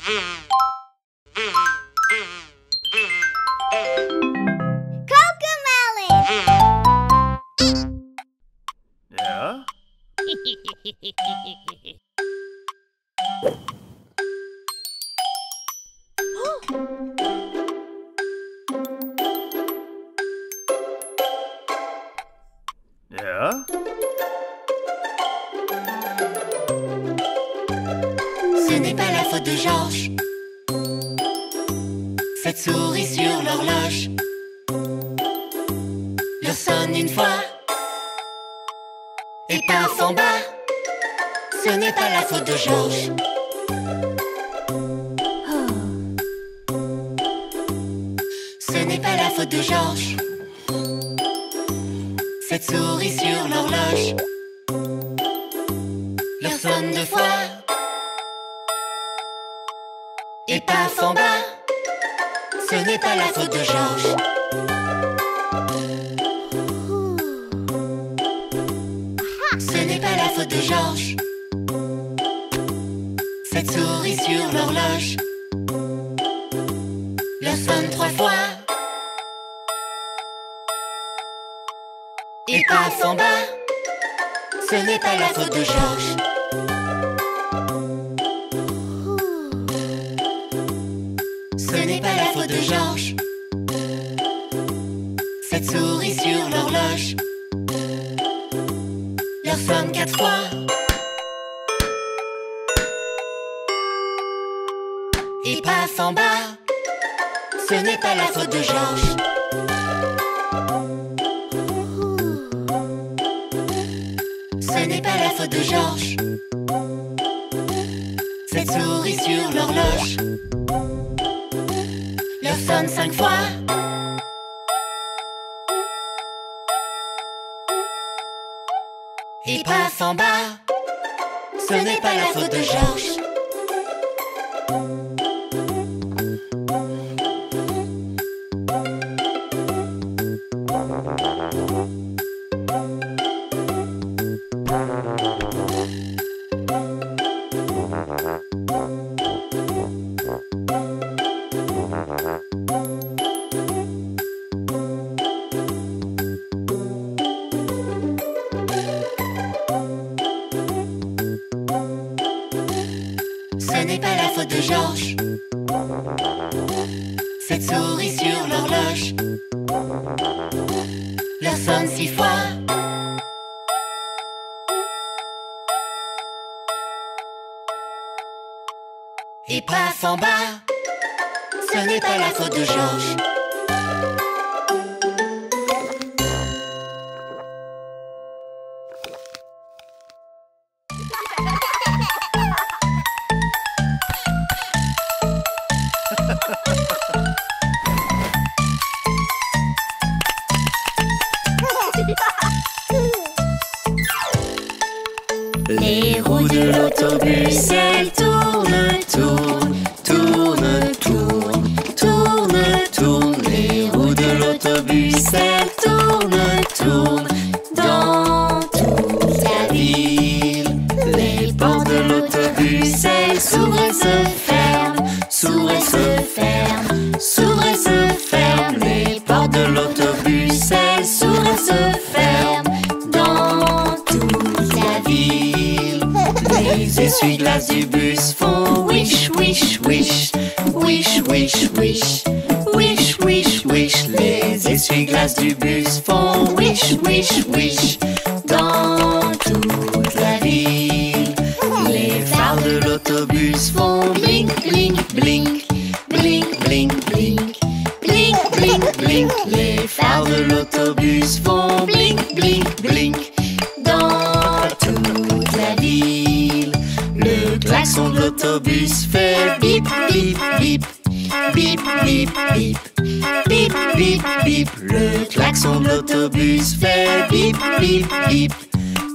Yeah? Yeah? Ce n'est pas la faute de Georges. Cette souris sur l'horloge leur sonne une fois et paf en bas. Ce n'est pas la faute de Georges. Ce n'est pas la faute de Georges. Cette souris sur l'horloge leur sonne deux fois et paf en bas. Ce n'est pas la faute de Georges. Ce n'est pas la faute de Georges. Cette souris sur l'horloge leur sonne trois fois et paf en bas. Ce n'est pas la faute de Georges. Ce n'est pas la faute de Georges. Cette souris sur l'horloge leur sonne quatre fois et paf en bas. Ce n'est pas la faute de Georges. Ce n'est pas la faute de Georges. Cette souris sur l'horloge leur sonne cinq fois et paf en bas. Ce n'est pas la faute de Georges. Ce n'est pas la faute de Georges. Cette souris sur l'horloge leur sonne six fois et paf en bas. Ce n'est pas la faute de Georges. Les roues de l'autobus, elles tournent, tournent, tournent, tournent, tournent, tournent. Les roues de l'autobus, elles tournent, tournent dans toute la ville. Les portes de l'autobus, elles s'ouvrent et se ferment, s'ouvrent et se ferment, s'ouvrent et se ferment. Les portes de l'autobus, elles s'ouvrent et se ferment dans toute la ville. Les essuie-glaces du bus font wish, wish, wish, wish, wish, wish, wish, wish, wish. Les essuie-glaces du bus font wish, wish, wish dans toute la ville. Les phares de l'autobus font blink, blink, blink, blink, blink, blink, blink, blink, blink. Les phares de l'autobus font blink, blink, blink dans toute la ville. Le klaxon de l'autobus fait bip, bip, bip, bip, bip, bip, bip, bip, bip. Le klaxon de l'autobus fait bip, bip, bip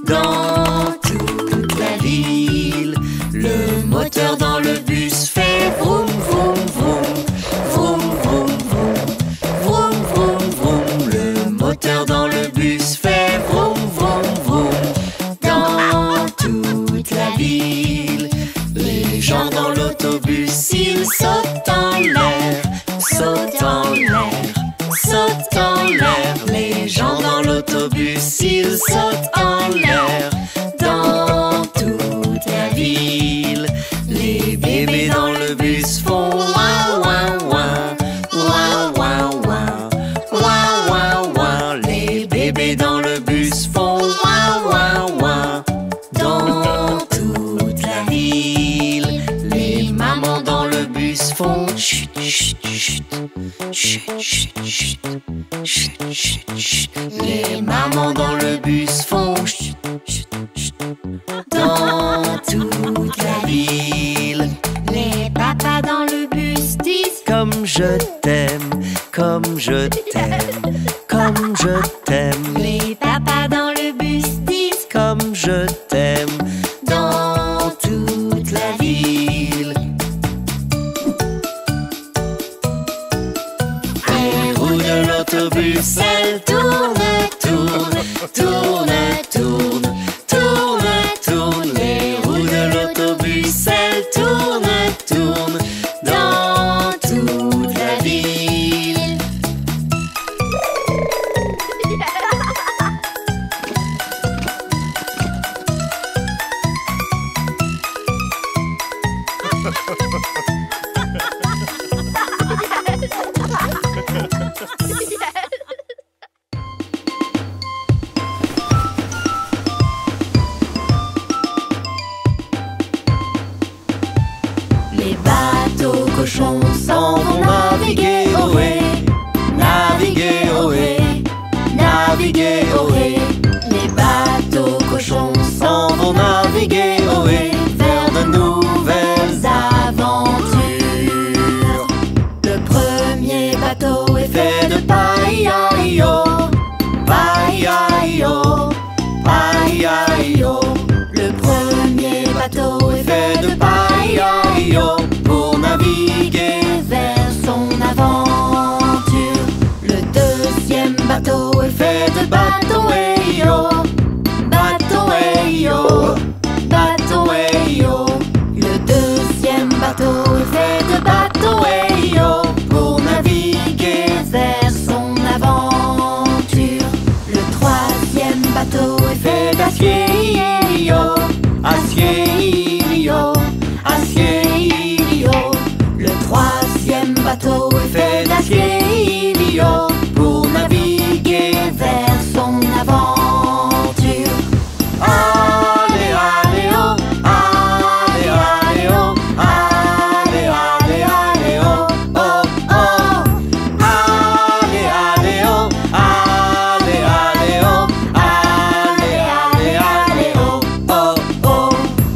dans toute la ville. Le moteur dans le bus fait vroom, vroom, vroom, vroom, vroom, vroom, vroom, vroom, vroom. Le moteur dans le bus fait vroom, vroom, vroom dans toute la ville. Les gens dans l'autobus l'autobus, il saute en l'air, saute en l'air, saute en l'air. Les gens dans l'autobus, ils sautent en l'air. Dans toute la ville, les bébés dans le bus font ouin ouin ouin, ouin ouin ouin, ouin ouin ouin. Les bébés dans le bus font ouin ouin ouin. Dans toute la ville, les mamans dans le bus font chut chut chut, chut chut chut, chut chut chut. Les mamans dans le bus font chut chut chut. Dans toute la ville, Les papas dans le bus disent comme je t'aime, comme je t'aime, comme je t'aime. Les papas dans le bus disent Comme je t'aime. dans toute la ville. Les roues de l'autobus, elles tournent, tournent, tournent, tournent, tournent, tournent. Les roues de l'autobus, elles tournent, tournent dans toute la ville. Les bateaux cochons s'en vont Naviguer, ohé, naviguer, ohé, naviguer, ohé. Les bateaux cochons S'en vont naviguer, ohé, vers de nouvelles aventures. Le premier bateau est Fait de paille-aïe-o, paille-aïe-o, paille-aïe-o. Le premier bateau est Fait de paille-aïe-o pour naviguer. vers son aventure. Le deuxième bateau est Fait de bateau-aïe-o, bateau-aïe-o, bateau-aïe-o. Le deuxième bateau est Fait de bateau-aïe-o pour naviguer. vers son aventure. Le troisième bateau est Fait d'acier-aïe-o, acier-aïe-o, acier-aïe-o. Le troisième bateau est Fait d'acier-aïe-o pour naviguer. vers son aventure. Allez, allez, oh, allez, allez, oh, allez, allez, allez, oh, oh, oh. Allez, allez, oh, allez, allez, oh, allez, allez, allez, oh, oh, oh.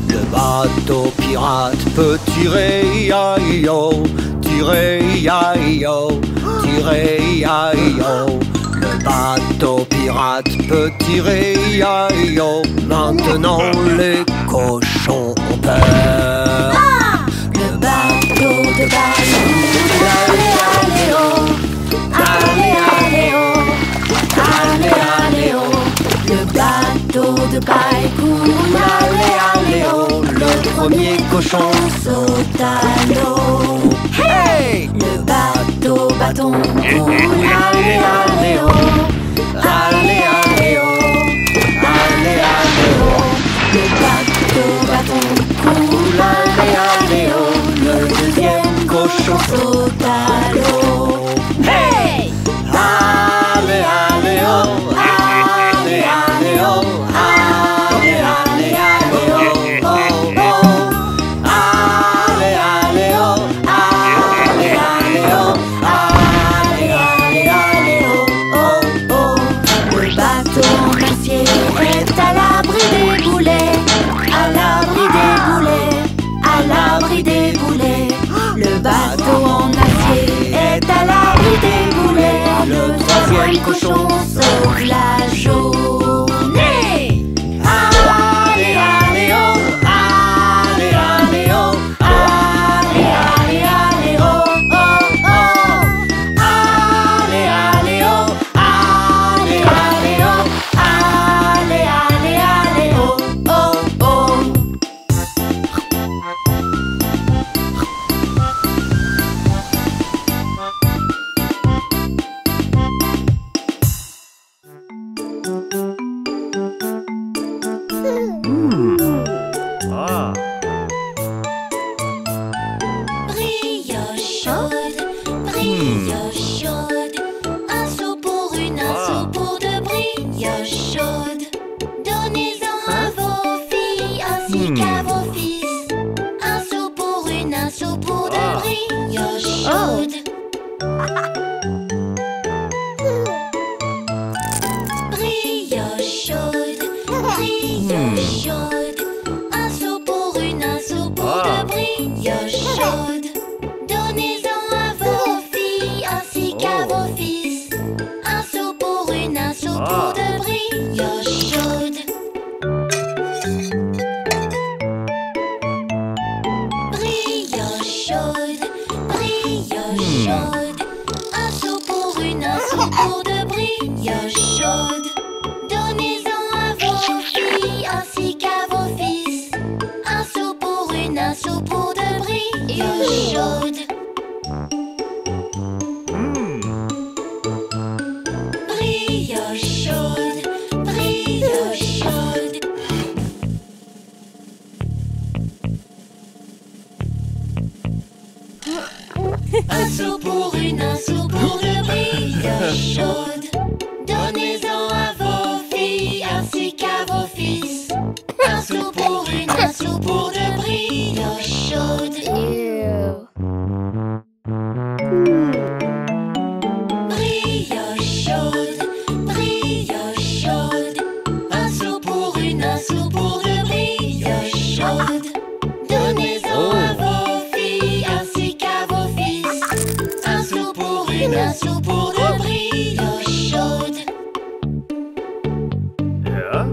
Le bateau pirate peut tirer, aïe-yo, tirer, aïe-yo, tirer, aïe-yo. Le bateau pirate peut tirer, aïe-yo. Maintenant les cochons ont peur. Le bateau de Balou, allez, allez, oh, allez, allez, oh, allez, allez, oh. Le bateau de paille coule, allez, allez, oh. Le premier cochon Saute à l'eau. hey! Le bateau bâton coule, allez, allez, oh, Allez, allez, oh, allez, allez, oh. le bateau bâton coule, allez, allez, oh. Le deuxième Cochon saute à l'eau. hey! Allez, allez, oh, allez, allez, oh, allez, allez, allez, oh, oh, oh. Allez, allez, oh, allez, allez, oh, allez, allez, allez, oh, oh, oh. Le bateau en acier est à l'abri des boulets, à l'abri des boulets, à l'abri des boulets. Le bateau en acier pour de brioche chaude. Brioche chaude, brioche chaude. Un seau pour une, un seau pour de brioche chaude. Donnez-en à vos filles ainsi qu'à vos fils. Un seau pour une, un seau pour de brioche chaude. Brioche chaude, brioche chaude. Un seau pour une, un seau pour de brioche chaude. Donnez-en à vos filles ainsi qu'à vos fils. Un seau pour une, un seau pour de brioche chaude. Brioche chaude, brioche chaude. Un seau pour une, un seau pour de brioche chaude. Donnez-en à vos filles ainsi qu'à vos fils. Un seau pour une, un seau pour de brioche chaude. Brioche chaude, brioche chaude. Un seau pour une, un seau pour de brioche chaude. Donnez-en à vos filles ainsi qu'à vos fils. Un seau pour une, un seau pour de brioche chaude. Ja?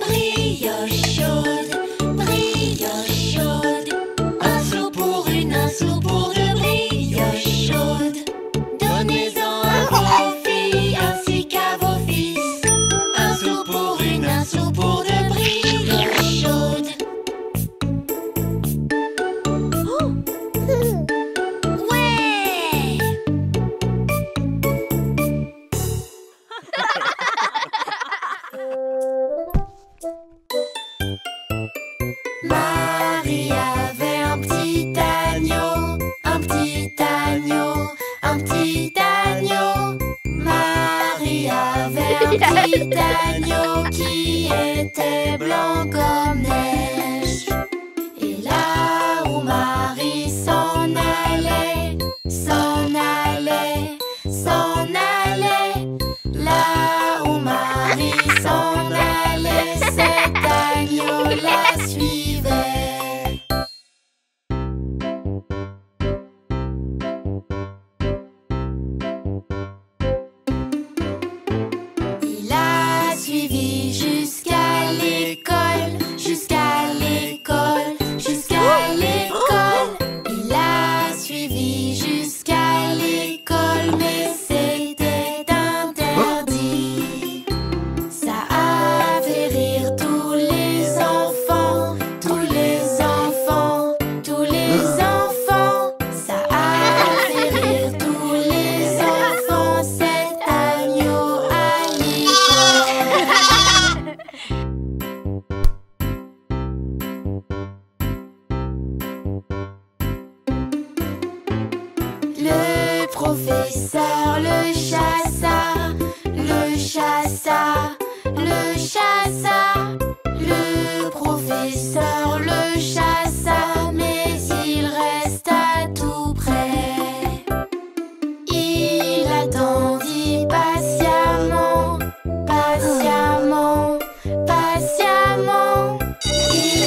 Brioche chaude, brioche chaude. Un seau pour une, un seau pour de brioche chaude. Donnez-en à vos filles ainsi qu'à vos fils. Un seau pour une, un seau pour de brioche chaude. Ouais! Marie avait un petit agneau, un petit agneau, un petit agneau. Marie avait un petit agneau qui était blanc comme neige. Et là où Marie s'en allait, s'en allait, s'en allait. Là où Marie s'en allait, cet agneau la suivait. Il la suivit jusqu'à l'école, jusqu'à l'école, jusqu'à l'école. Il la suivit jusqu'à l'école, mais c'était interdit. Ça a fait rire tous les enfants, tous les enfants, tous les enfants. Ça a fait rire tous les enfants, cet agneau à l'école. Le professeur le chassa, le chassa, le chassa. Le professeur le chassa, mais il resta tout près. Il attendit patiemment, patiemment, patiemment. Il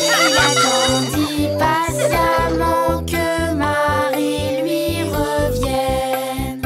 attendit patiemment que Marie lui revienne.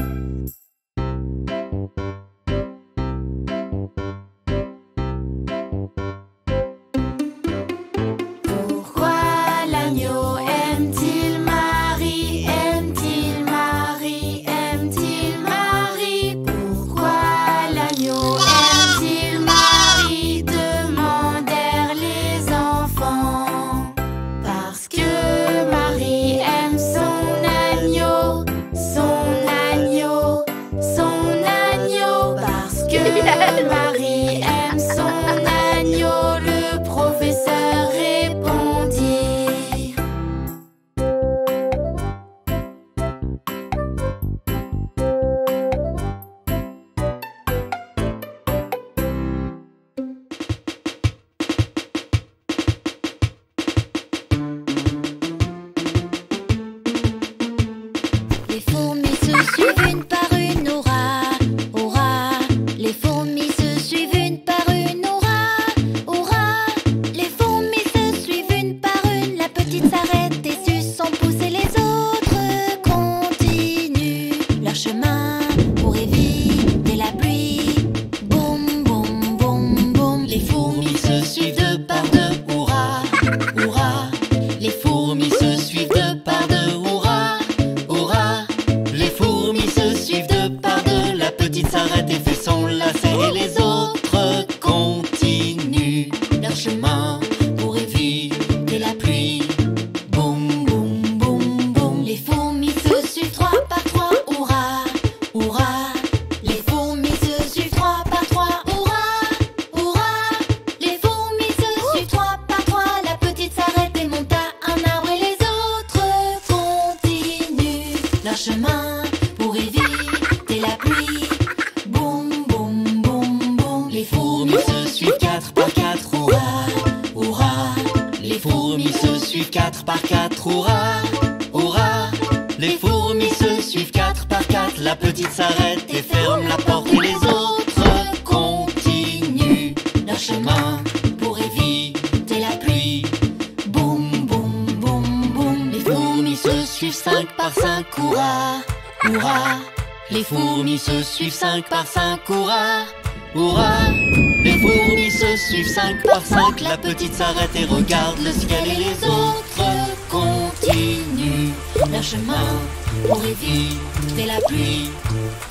leur chemin pour éviter la pluie. Boum, boum, boum, boum. Les fourmis se suivent 4 par 4, hurrah, hurrah. Les fourmis se suivent 4 par 4, hurrah, hurrah. Les fourmis se suivent 4 par 4. La petite s'arrête et ferme la porte et les autres continuent leur chemin pour éviter la pluie. Boum, boum, boum, boum. Les fourmis se suivent 5 par 5, hurrah, hurrah. Les fourmis se suivent 5 par 5, hurrah, hurrah. Les fourmis se suivent 5 par 5. La petite s'arrête et regarde le ciel et les autres continuent leur chemin pour éviter la pluie.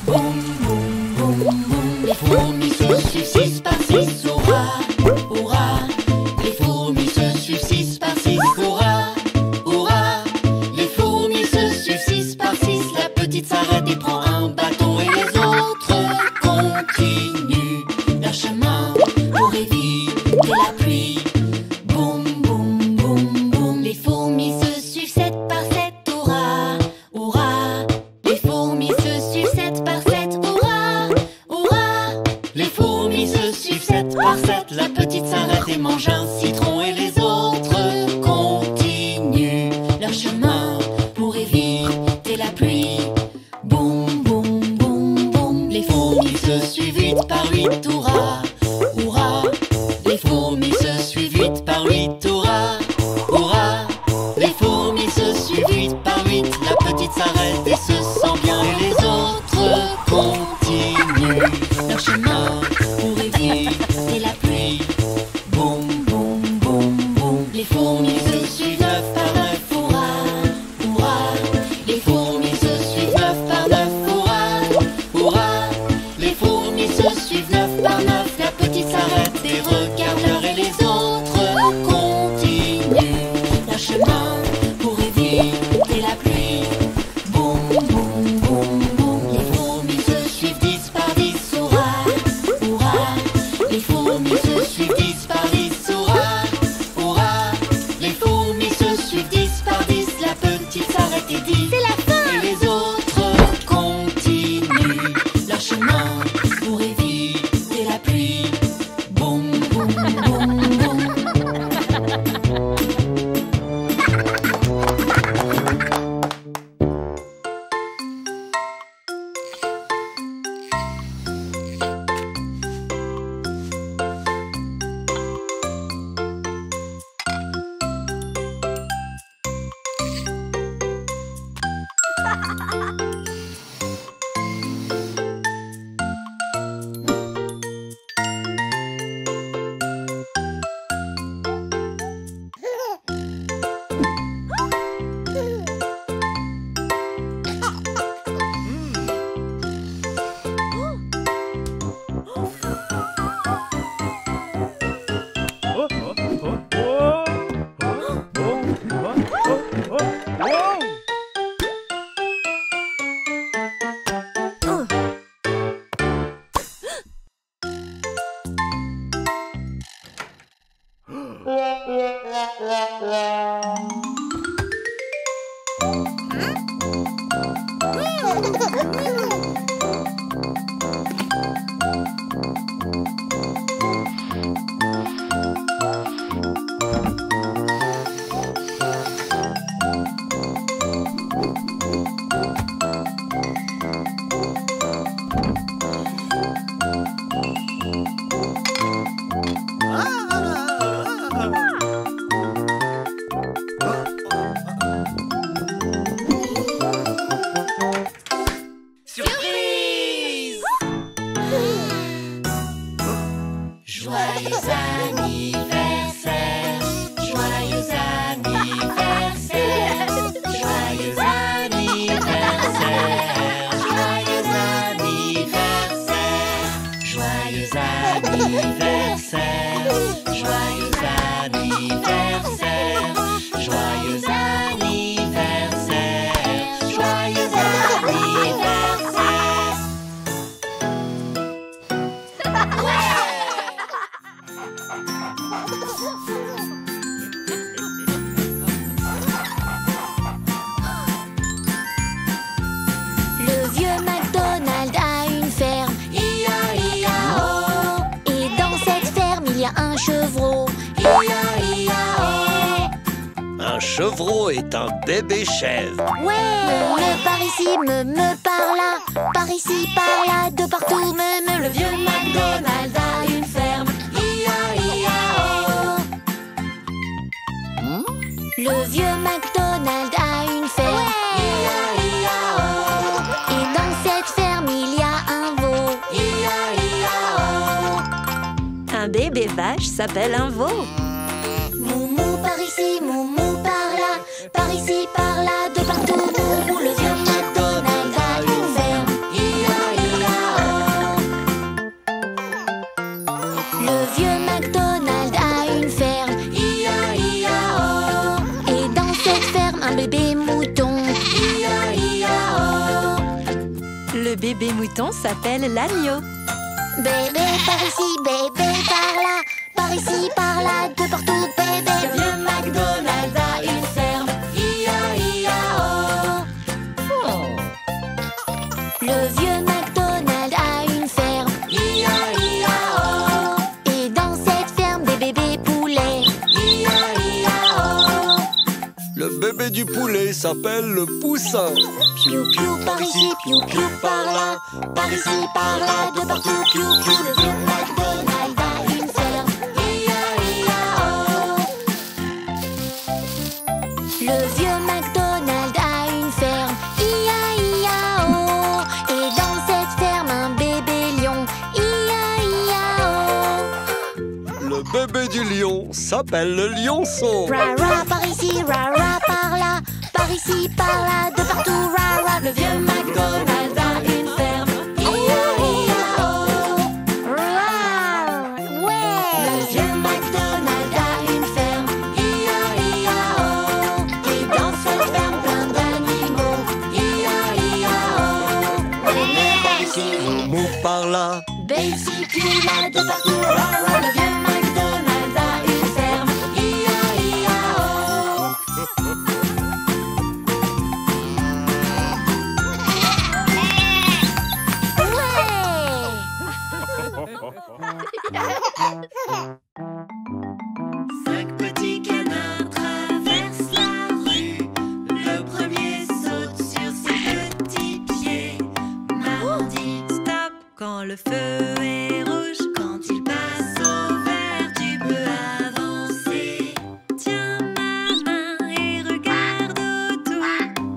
Boum, boum, boum, boum. Les fourmis se suivent 6 par 6, hurrah, hurrah. Les fourmis se suivent 6 par 6, hurrah, hurrah. Les fourmis se suivent 6 par 6. La petite s'arrête et prend un bâton et les autres continuent leur chemin pour éviter la pluie. Boum, boum, boum, boum. Les fourmis se suivent 7 par 7, hurrah, hurrah. Les fourmis se suivent 7 par 7, hurrah, hurrah. Les fourmis se suivent 7 par 7. La petite s'arrête et mange un citron et les autres continuent leur chemin pour éviter la pluie. Boum, boum, boum, boum. Les fourmis se suivent 8 par 8, hurrah, hurrah. Les fourmis se suivent 8 par 8, hurrah, hurrah. Les fourmis se suivent 8 par 8. La petite s'arrête et se sent bien et les autres continuent leur chemin pour éviter la pluie. Boum, boum, boum, boum. Les fourmis se suivent 9 par 9, hurrah, hurrah. Les fourmis se suivent 9 par 9, hurrah, hurrah. Les fourmis se suivent 9 par 9. La petite s'arrête et regarde l'heure et les autres continuent leur chemin pour éviter la pluie. Boum, boum, boum, boum. Les fourmis se suivent 10 par 10, hurrah, hurrah. Les fourmis se suivent 10 par 10, hurrah, hurrah. Les fourmis se suivent 10 par 10. La petite s'arrête et dit c'est la fin. Et les autres continuent leur chemin pour éviter la pluie. Boum, boum, boum, boum. chevreau. Ia-ia-o. Un chevreau est un bébé chèvre. Ouais. Me par ici, me par là. Par ici, par là, de partout, me. Le vieux McDonald a une ferme. Ia-ia-o. Le vieux McDonald a une ferme. Ia-ia-o. Et dans cette ferme, il y a un veau. Ia-ia-o. Un bébé vache s'appelle un veau. Moumou par ici, moumou par là. Par ici, par là, de partout, moumou. Le vieux McDonald a une ferme. Ia-ia-o. Le vieux McDonald a une ferme. Ia-ia-o. Et dans cette ferme, un bébé mouton. Ia-ia-o. Le bébé mouton s'appelle l'agneau. Bébé par ici, bébé par là. Par ici, par là, de partout, bébé. Le vieux McDonald a une ferme. Ia-ia-o. Le vieux McDonald a une ferme. Ia-ia-o. Et dans cette ferme, des bébés poulets. Ia-ia-o. Le bébé du poulet s'appelle le poussin. Piou piou par ici, piou piou par là. Par ici, par là, de partout, piou piou. Le vieux McDonald a une ferme. Ia-ia-o. Le vieux McDonald a une ferme. Ia-ia-o. Et dans cette ferme, un bébé lion. Ia-ia-o. Le bébé du lion s'appelle le lionceau. Ra-ra par ici, ra-ra par là. Par ici, par là, de partout, ra-ra. Le vieux McDonald a une ferme. Ia-ia-o. Ra. Ouais. Le vieux McDonald a une ferme. Ia-ia-o. Et dans cette ferme, plein d'animaux. Ia-ia-o. Mémé par ici, Mou par là. Betsy, puis là, de partout, ra-ra. Le vieux McDonald a une ferme. Ia-ia-o. Cinq petits canards traversent la rue. Le premier saute sur ses petits pieds. Maman dit stop quand le feu est rouge. Quand il passe au vert, tu peux avancer. Tiens ma main et regarde autour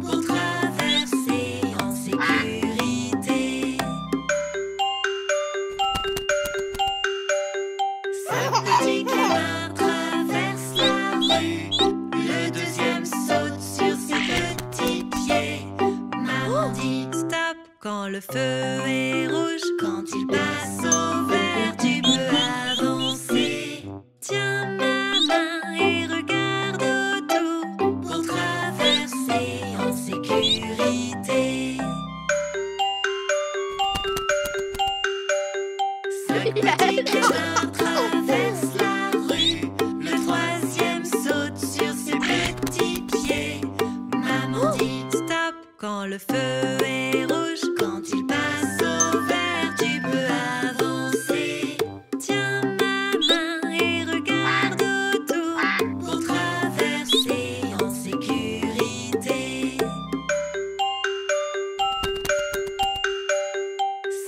pour traverser en sécurité. Cinq petits canards traversent la rue. Le deuxième saute sur ses petits pieds. Maman dit stop quand le feu est rouge. Quand il passe au vert, tu peux avancer. Tiens ma main et regarde autour pour traverser en sécurité. Cinq petits canards traversent la rue. Le troisième saute sur ses petits pieds. Maman dit stop quand le feu est rouge. Quand il passe au vert, tu peux avancer. Tiens ma main et regarde autour pour traverser en sécurité.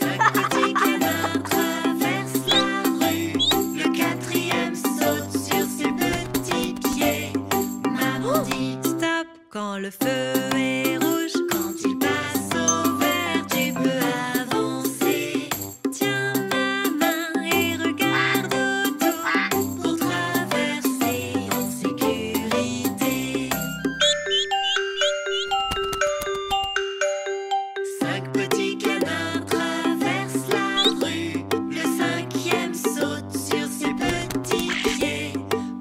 Cinq petits canards traversent la rue. Le quatrième saute sur ses petits pieds. Maman dit stop quand le feu est rouge. Quand il passe au vert, tu peux avancer. Tiens ma main et regarde autour pour traverser en sécurité. Cinq petits canards traversent la rue. Le cinquième saute sur ses petits pieds.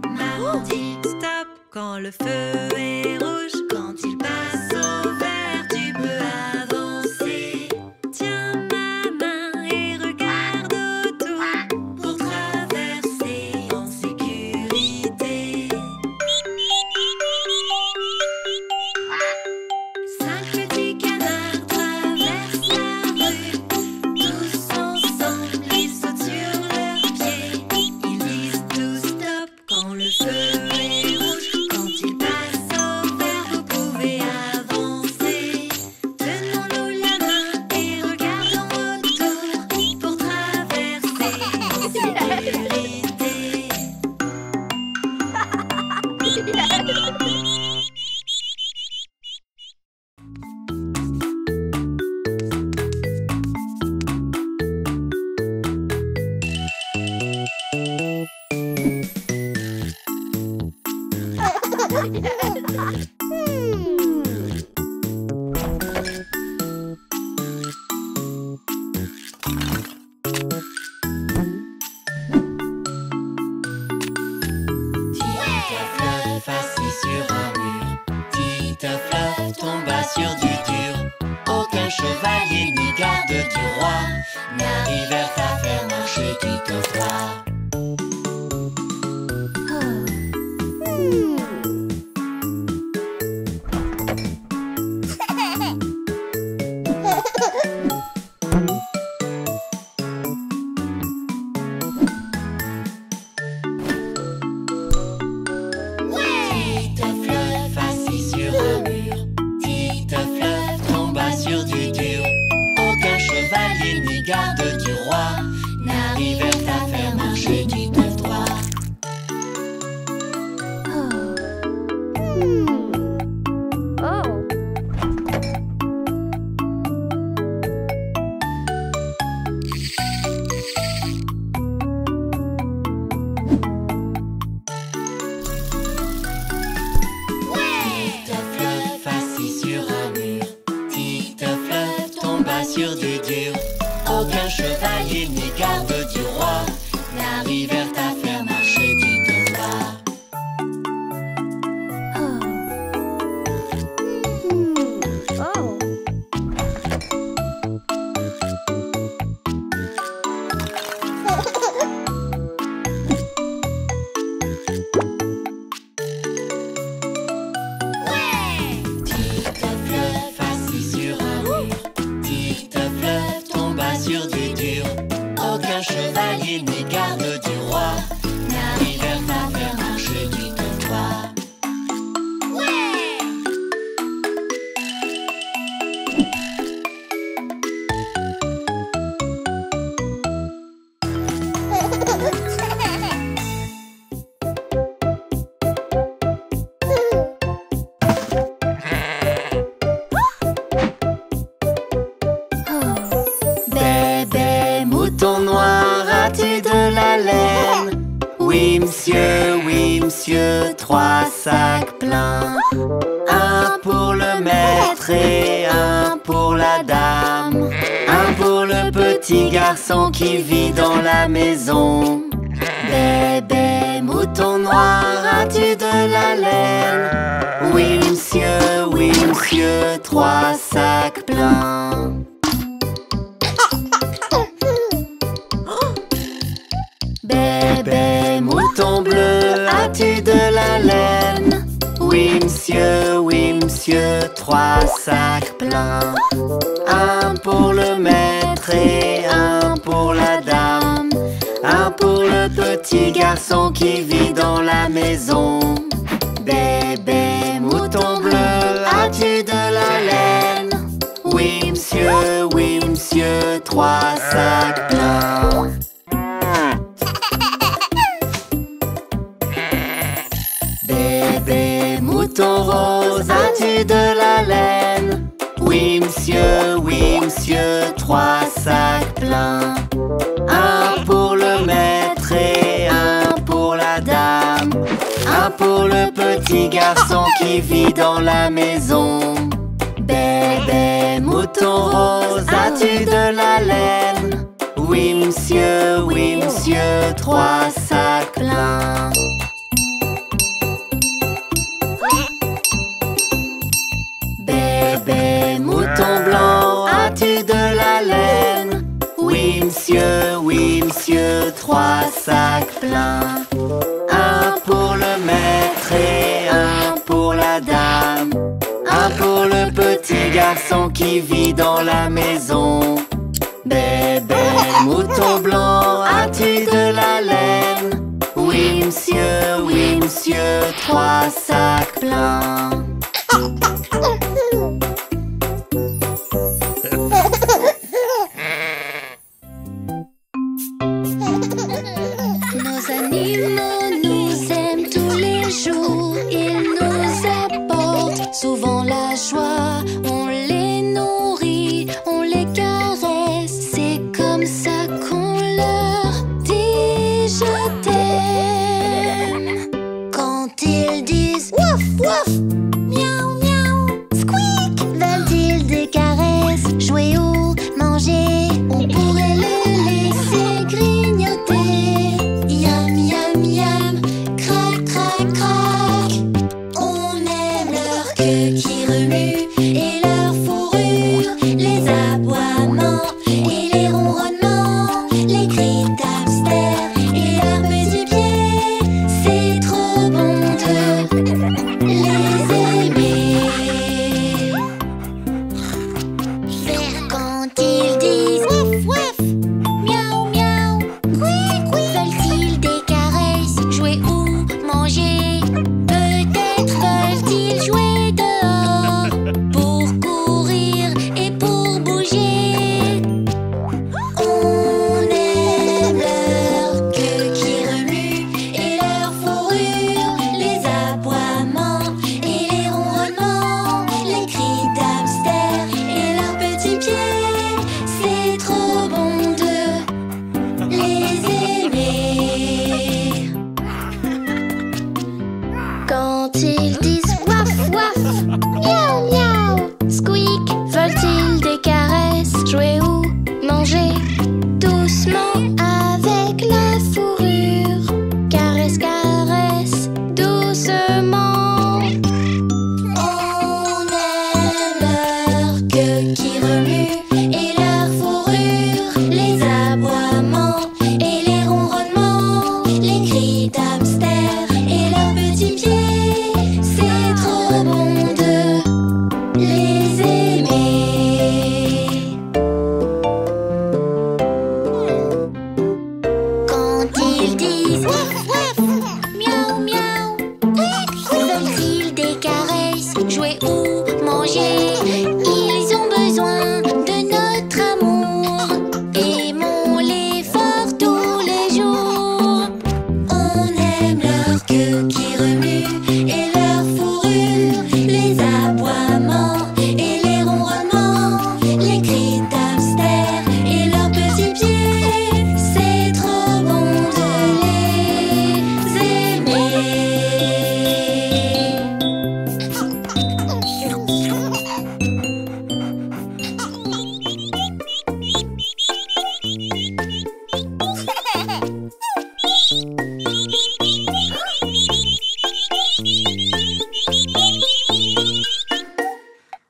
Maman dit stop quand le feu est rouge. Quand il passe au vert, Titeuf assis sur un mur, Titeuf tomba sur du dur. Aucun chevalier ni garde du roi n'arrivèrent à faire marcher Titeuf roi. Titeuf assis sur un mur, Titeuf tomba sur du dur. Aucun chevalier ni garde du roi n'arrivèrent à faire marcher Titeuf droit. Titeuf assis sur un mur, Titeuf tomba sur du dur. Aucun chevalier ni garde du roi n'arrivèrent à faire marcher Titeuf droit. Titeuf assis sur un mur, Titeuf tomba sur du dur. Aucun chevalier ni garde du roi n'arrivèrent à faire marcher Titeuf droit. Bébé mouton noir, as-tu de la laine? Oui monsieur, 3 sacs pleins. Un pour le maître et un pour la dame. Un pour le petit garçon qui vit dans la maison. Bébé mouton noir, as-tu de la laine? Oui monsieur, 3 sacs pleins. Bébé mouton bleu, as-tu de la laine? Oui monsieur, 3 sacs pleins. Un pour le maître et un pour la dame. Un pour le petit garçon qui vit dans la maison. Bébé mouton bleu, as-tu de la laine? Oui monsieur, 3 sacs pleins. Bébé mouton rose, as-tu de la laine? Oui monsieur, 3 sacs pleins. Un pour le maître et un pour la dame. Un pour le petit garçon qui vit dans la maison. Bébé mouton rose, as-tu de la laine? Oui monsieur, 3 sacs pleins. Bébé mouton blanc, as-tu de la laine? Oui monsieur, 3 sacs pleins. Un pour le maître et un pour la dame. Un pour le petit garçon qui vit dans la maison. Bébé mouton blanc, as-tu de la laine? Oui monsieur, 3 sacs pleins. Nos animaux nous aiment tous les jours. Ils nous apportent souvent la joie. On les nourrit, on les caresse. C'est comme ça qu'on leur dit je t'aime. Quand ils disent wouf qui remuent et leur fourrure, les aboiements et les ronronnements, les cris d'hamster et leurs petits pieds. C'est trop bon de les aimer. Faire quand ils disent waf waf, miaou miaou, couic couic. Veulent-ils des caresses, jouer ou manger? Peut-être veulent-ils jouer dehors pour courir et pour bouger. On aime leur queue qui remue et leur fourrure, les aboiements et les ronronnements, les cris d'hamster et leurs petits pieds. C'est trop bon de les aimer. Quand ils disent waf waf, miaou miaou, squeak, veulent-ils des caresses, jouer ou manger? Doucement avec la fourrure, caresse caresse, doucement. On aime leur queue qui remue et leur fourrure, les aboiements et les ronronnements, les cris d'hamster et leurs petits pieds. C'est trop bon de les aimer. Quand ils disent waf waf, miaou miaou, veulent-ils des caresses, jouer ou manger? Ils ont besoin de notre amour, aimons-les fort tous les jours. On aime leur queue qui remue et leur fourrure, les aboiements et les ronronnements, les cris d'hamster et leurs petits pieds. C'est trop bon de les aimer.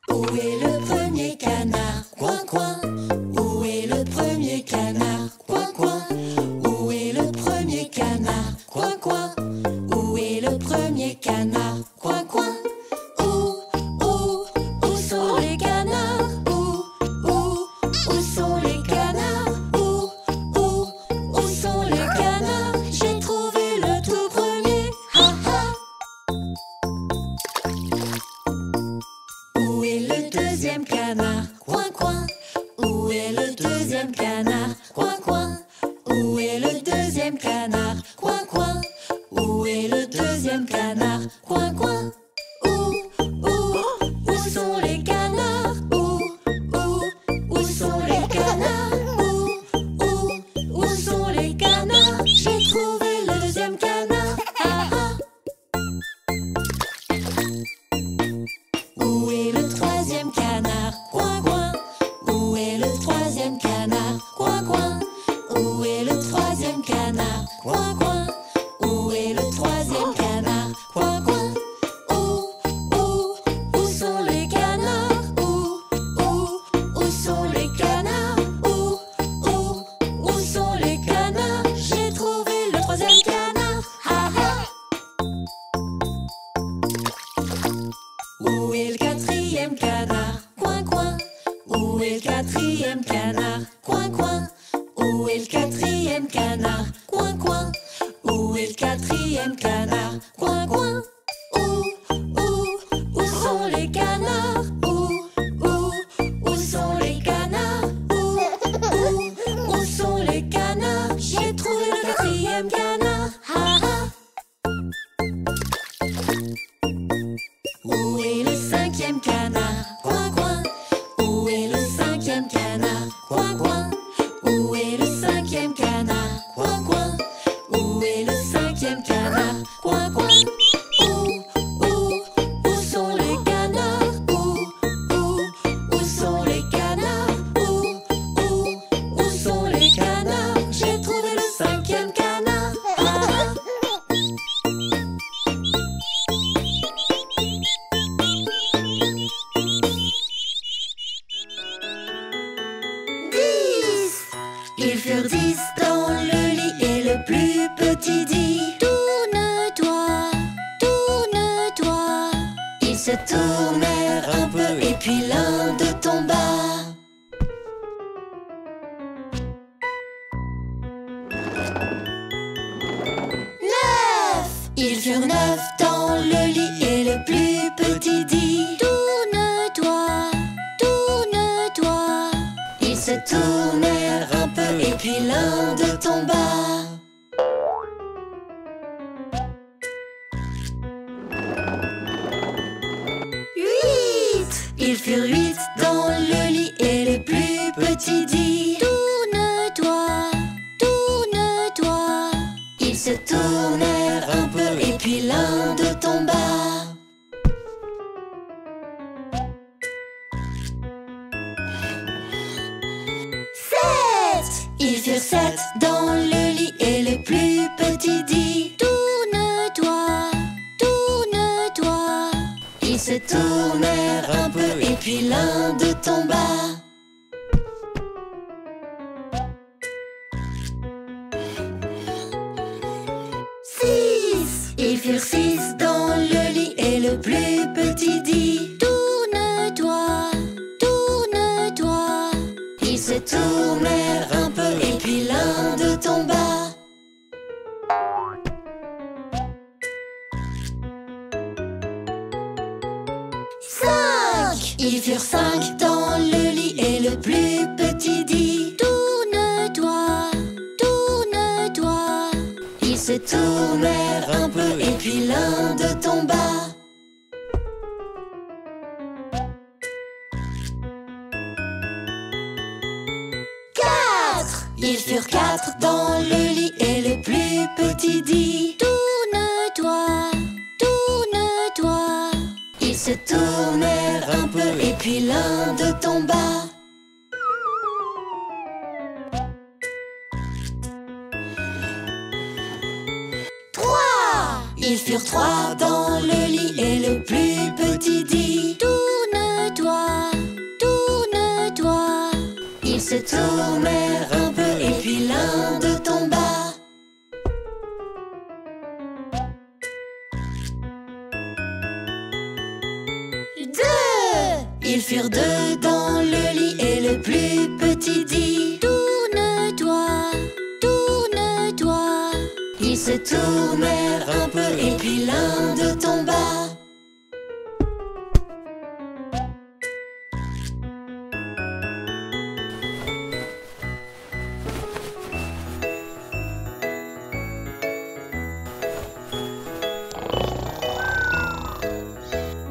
Où est le premier canard? Coin coin. Où est le premier canard? Coin coin. Où est le premier canard? Coin coin. Où est le premier canard? Coin coin. Où sont les canards? Où sont les canards? Où sont les canards? J'ai trouvé le tout premier. Ha ha. Où est le deuxième canard? Coin coin. Où est le deuxième canard? Coin coin. Où est le deuxième canard? Coin coin. Où est le deuxième canard? Coin coin. Où sont les canards? Où sont les canards? Où sont les canards? J'ai trouvé le deuxième canard. Ah ah. Où est le troisième canard? Coin coin. Où est le troisième canard? Coin coin. Où est le troisième canard? Coin coin. Où est le troisième canard? Coin coin. Où sont les canards? Où sont les canards? Où sont les canards? J'ai trouvé le troisième canard. Ha ha. Où est le quatrième canard? Coin coin. Où est le quatrième canard? Coin coin. Où est le quatrième canard? Coin coin. Où est le quatrième canard? Coin coin. Où sont les canards? Où sont les canards? Où sont les canards? J'ai trouvé le quatrième canard. Ha ha. Où est le cinquième canard? Coin coin. Où est le cinquième canard? Coin coin. Où est le cinquième canard? Coin coin. Où tomba. Ils furent 8 dans le lit et le plus petit dit: tourne-toi, tourne-toi. Ils se tournèrent un peu et puis l'un d'eux tomba. 7. Ils furent 7 dans le lit et le plus petit dit: tourne-toi, tourne-toi. Ils se tournèrent un peu et puis l'un d'eux tomba. 6. Ils furent 6 dans le lit et le plus petit dit: tourne-toi, tourne-toi. Ils se tournèrent un peu et puis l'un d'eux tomba. 5. Ils furent 5 dans le lit et le plus petit dit: tourne-toi, tourne-toi. Ils se tournèrent un peu et puis l'un d'eux tomba. 4. Ils furent 4 dans le lit et le plus petit dit: tourne-toi, tourne-toi. Ils se tournèrent un peu et puis l'un d'eux tomba. 3. Ils furent 3 dans le lit et le plus petit dit: tourne-toi, tourne-toi. Ils se tournèrent un peu et puis l'un d'eux tomba. 2. Ils furent 2 dans le lit et le plus petit dit: tourne-toi, tourne-toi. Ils se tournèrent un peu et puis l'un d'eux tomba.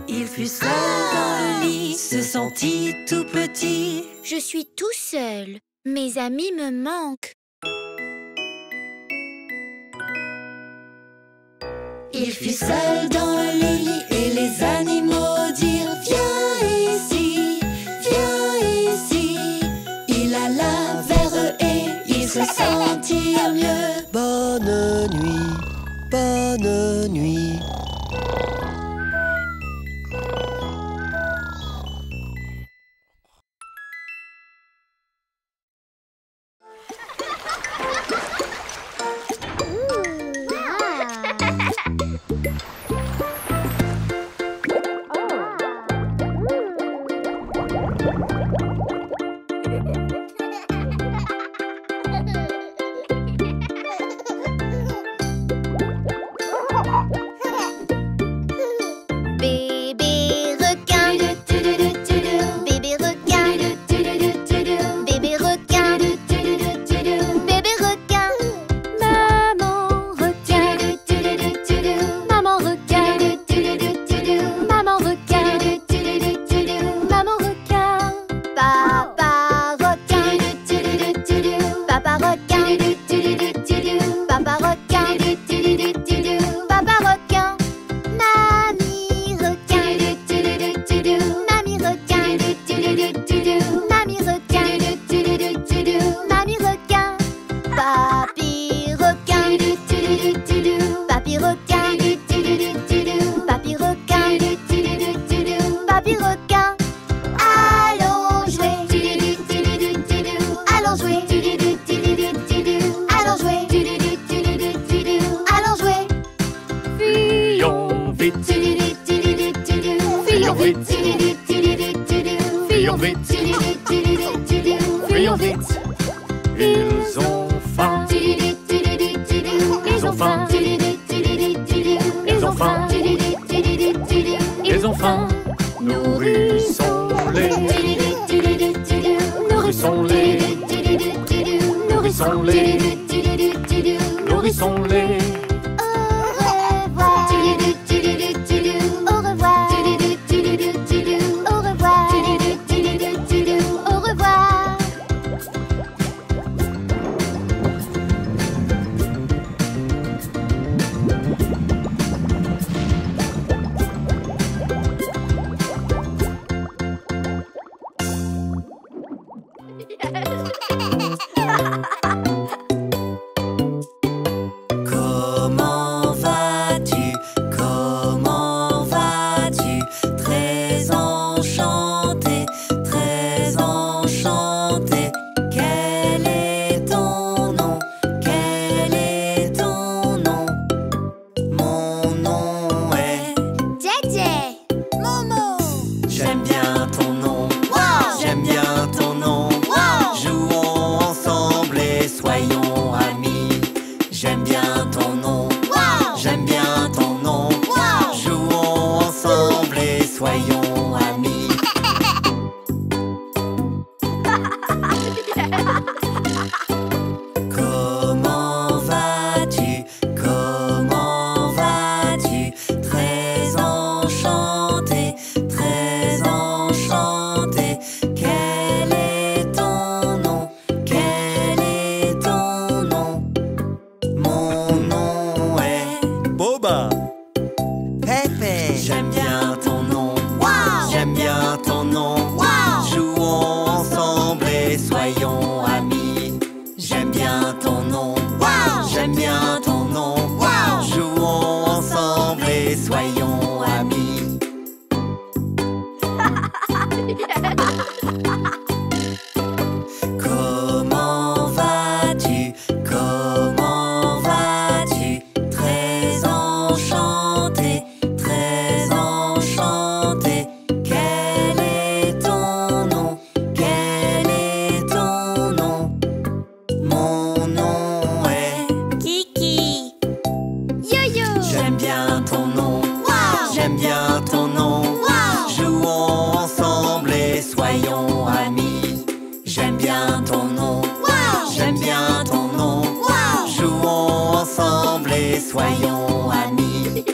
'Il fut seul dans le lit, se sentit tout petit. Je suis tout seul. Mes amis me manquent. Il fut seul dans le lit et les animaux dirent: viens ici, viens ici. Il alla vers eux et ils se sentirent mieux. Bonne nuit, bonne nuit. Nourrissons-les. laissons-les. Comment vas-tu? Comment vas-tu? Très enchanté, très enchanté. Quel est ton nom? Quel est ton nom? Mon nom est JJ. Momo. J'aime bien ton nom. Wow. J'aime bien ton nom. Wow. Jouons ensemble et soyons amis. J'aime bien ton nom. Wow. J'aime bien ton nom. Wow. Jouons ensemble et soyons amis. Comment vas-tu? Comment vas-tu? Très enchanté, très enchanté. Quel est ton nom? Quel est ton nom? Mon nom est Boba. Pépé. J'aime bien ton nom. Wow. J'aime bien ton nom. Wow. Jouons ensemble et soyons amis. J'aime bien ton nom. Wow. J'aime bien ton nom. Wow. Jouons ensemble et soyons amis. Comment vas-tu? Comment vas-tu? Très enchanté, très enchanté. Quel est ton nom? Quel est ton nom? Mon nom est Kiki. Yo-yo. J'aime bien ton nom. Wow. J'aime bien ton nom. Wow. Jouons ensemble et soyons amis. J'aime bien ton nom. Wow. J'aime bien ton nom. Wow. Jouons ensemble et soyons amis.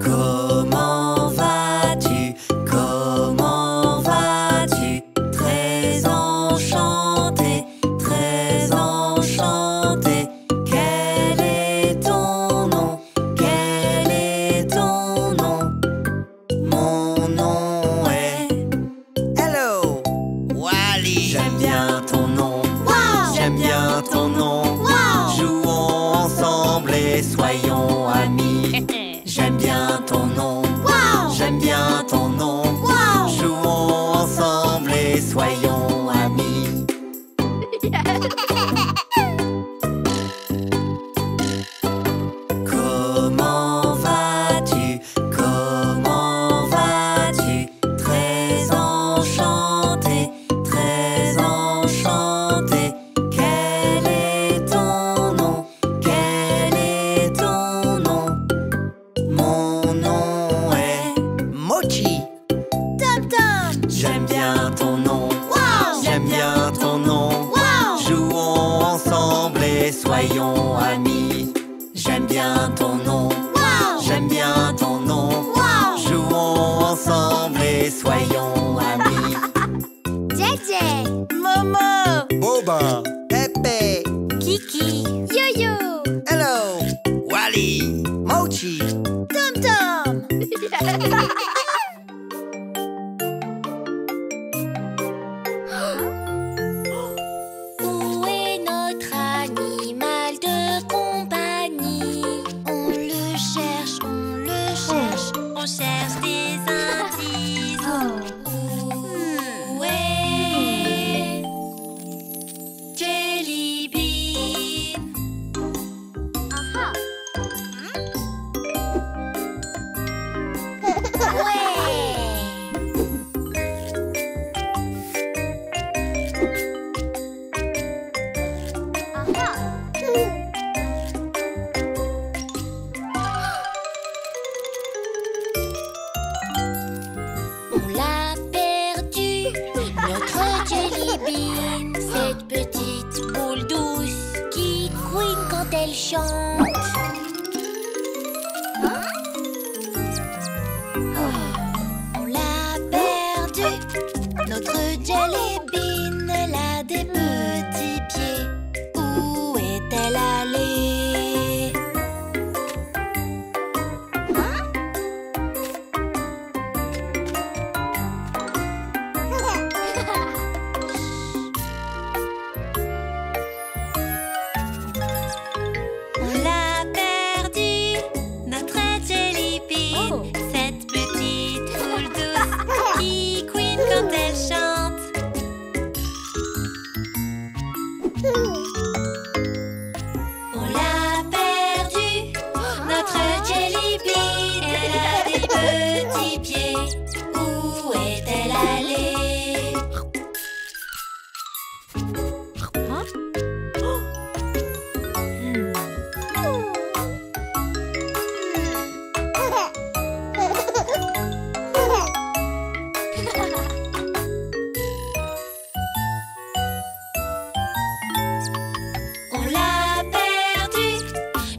Comment vas-tu? Comment vas-tu? Très enchanté, très enchanté. Quel est ton nom? Quel est ton nom? Mon nom est Hello, Wally. J'aime bien ton nom. Wow. J'aime bien ton nom. Wow. Jouons ensemble et soyons amis. J'aime bien ton nom. Wow. J'aime bien ton nom. Wow. Jouons ensemble et soyons amis. Comment vas-tu? Comment vas-tu? Très enchanté, très enchanté. Quel est ton nom? Quel est ton nom? Mon nom est Mochi. Tom Tom. J'aime bien ton nom. Wow. J'aime bien ton nom. Wow. Jouons ensemble et soyons amis. J'aime bien ton nom. Wow. J'aime bien ton nom. Wow. Jouons ensemble et soyons amis. JJ. Momo. Boba. Pepe. Kiki. Yo-yo. Hello. Wally. Mochi. Tom Tom. Où est notre animal de compagnie? On le cherche, on le cherche. On cherche des indices. Où est Jelly Bean. chante. On l'a perdu, notre Jelly Bean. Elle a des petits pieds. Où est-elle allée? On l'a perdu, notre Jelly Bean. Cette petite poule douce qui couine quand elle chante. On l'a perdu, notre Jelly Bean. Elle a des petits pieds. Où est-elle allée? On l'a perdu,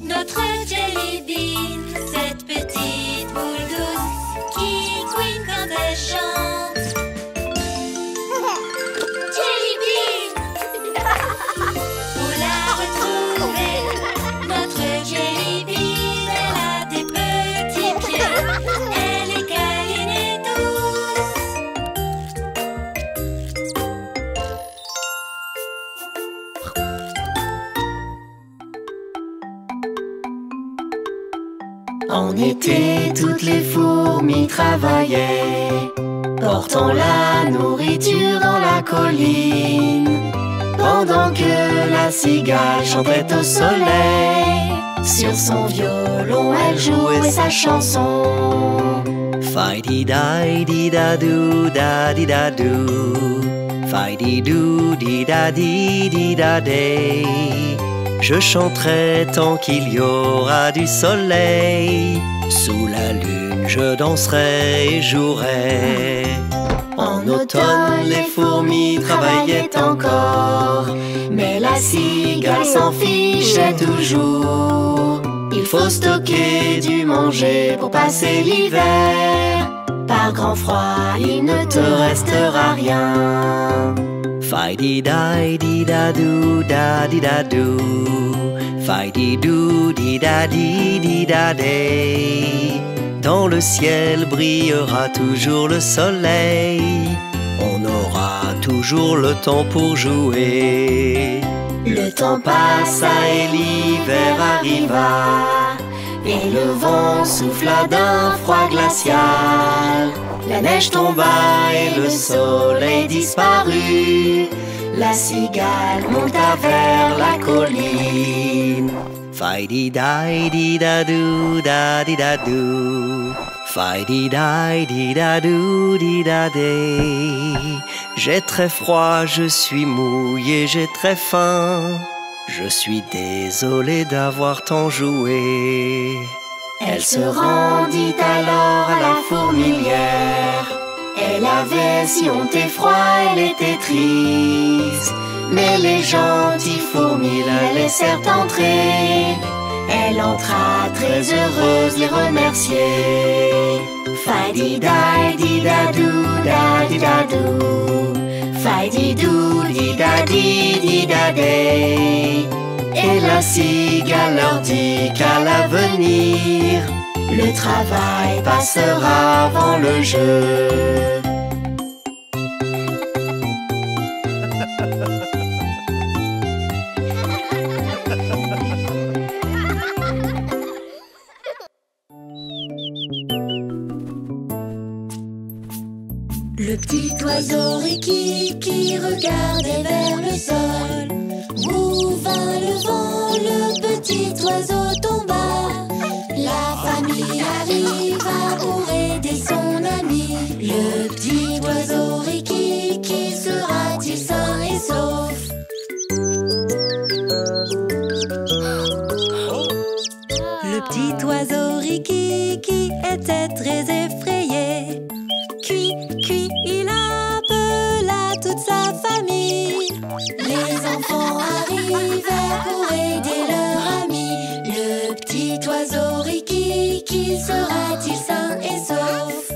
notre Jelly Bean. Cette petite boule douce qui couine quand elle chante. Jelly Bean! On l'a retrouvée, notre Jelly Bean. Elle a des petits pieds, elle est câline et douce. En été, toutes les fourmis travaillaient, portant la nourriture dans la colline, pendant que la cigale chantait au soleil. Sur son violon, elle jouait sa chanson. Fi-di-da-di-da-doo, da-di-da-doo. Fi-di-doo, di-da-di-di-da-day. Je chanterai tant qu'il y aura du soleil. Sous la lune, je danserai et jouerai. En automne, les fourmis travaillaient encore, mais la cigale s'en fichait toujours. Il faut stocker du manger pour passer l'hiver. Par grand froid, il ne te restera rien. Fi-di-da-di-da-doo, da-di-da-doo. Fi-di-doo, di-da-di-di-da-day. Dans le ciel brillera toujours le soleil. On aura toujours le temps pour jouer. Le temps passa et l'hiver arriva, et le vent souffla d'un froid glacial. La neige tomba et le soleil disparut. La cigale monta vers la colline. Fi-di-da-di-da-doo, da-di-da-doo. Fi-di-da-di-da-doo, di-da-day. J'ai très froid, je suis mouillé, j'ai très faim. Je suis désolé d'avoir tant joué. Elle se rendit alors à la fourmilière. Elle avait si honte et froid, elle était triste. Mais les gentilles fourmis la laissèrent entrer. Elle entra très heureuse les remercier. Fi-di-da-di-da-doo, da-di-da-doo. Fi-di-doo, di-da-di-di-da-day. Et la cigale leur dit qu'à l'avenir, le travail passera avant le jeu. Le petit oiseau Ricky qui regardait vers le sol. Où vint le vent, le petit oiseau tomba. La famille arriva pour aider son ami. Le petit oiseau Ricky qui sera-t-il sain et sauf? Le petit oiseau Ricky qui était très effrayé. Cui, il appela toute sa famille. Les enfants arrivèrent pour aider leur ami. qui sera-t-il sain et sauf?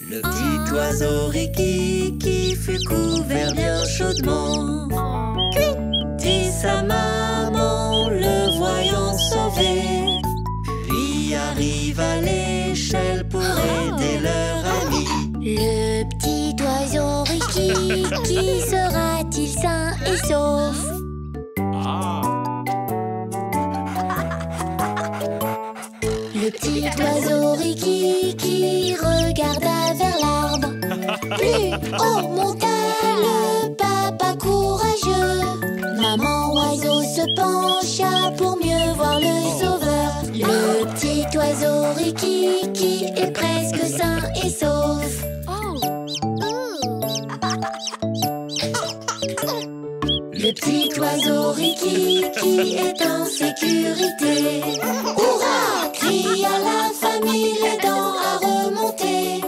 Le petit oiseau Ricky qui fut couvert bien chaudement, dit sa maman le voyant sauvé, puis arrive à l'échelle pour aider leur ami. Le petit oiseau Ricky, qui sera-t-il sain et sauf? Le petit oiseau Ricky qui regarda vers l'arbre. Plus haut monta le papa courageux. Maman oiseau se pencha pour mieux voir le sauveur. Le petit oiseau Ricky qui est presque sain et sauf. Le petit oiseau Ricky qui est en sécurité. Hurrah! Cria la famille, les dents à remonter.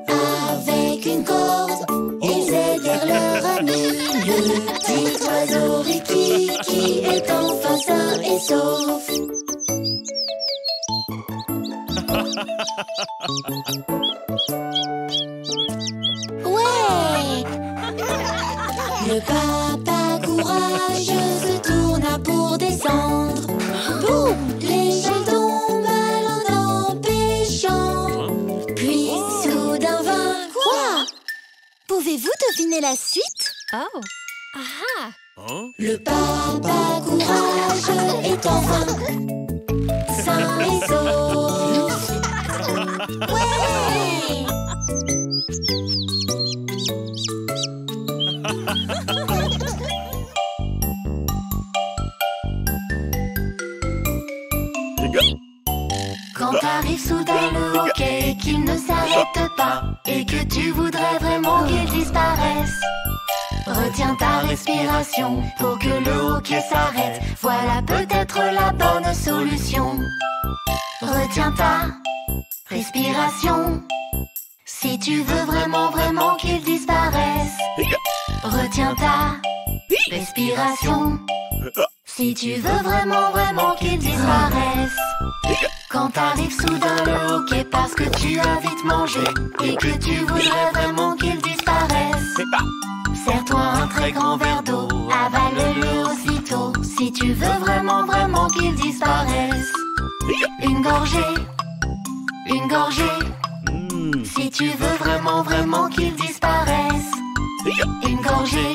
Avec une corde, ils aidèrent leur ami. Le petit oiseau Ricky qui est enfin sain et sauf. Ouais! Le papa courageux se tourna pour descendre. Boum! L'échelle tombe à l'en empêchant. Puis soudain vint quoi? Pouvez-vous deviner la suite? Oh. Ah. Le papa courageux est enfin sain et sauf. Ouais! Quand arrive soudain le hockey, qu'il ne s'arrête pas et que tu voudrais vraiment qu'il disparaisse, retiens ta respiration pour que le hockey s'arrête. Voilà peut-être la bonne solution. Retiens ta respiration si tu veux vraiment qu'il disparaisse. Retiens ta respiration si tu veux vraiment qu'il disparaisse. Quand arrive soudain le hockey parce que tu as vite mangé et que tu voudrais vraiment qu'il disparaisse, serre-toi un très grand verre d'eau, avale-le aussitôt si tu veux vraiment qu'il disparaisse. Une gorgée, si tu veux vraiment qu'il disparaisse. Une gorgée,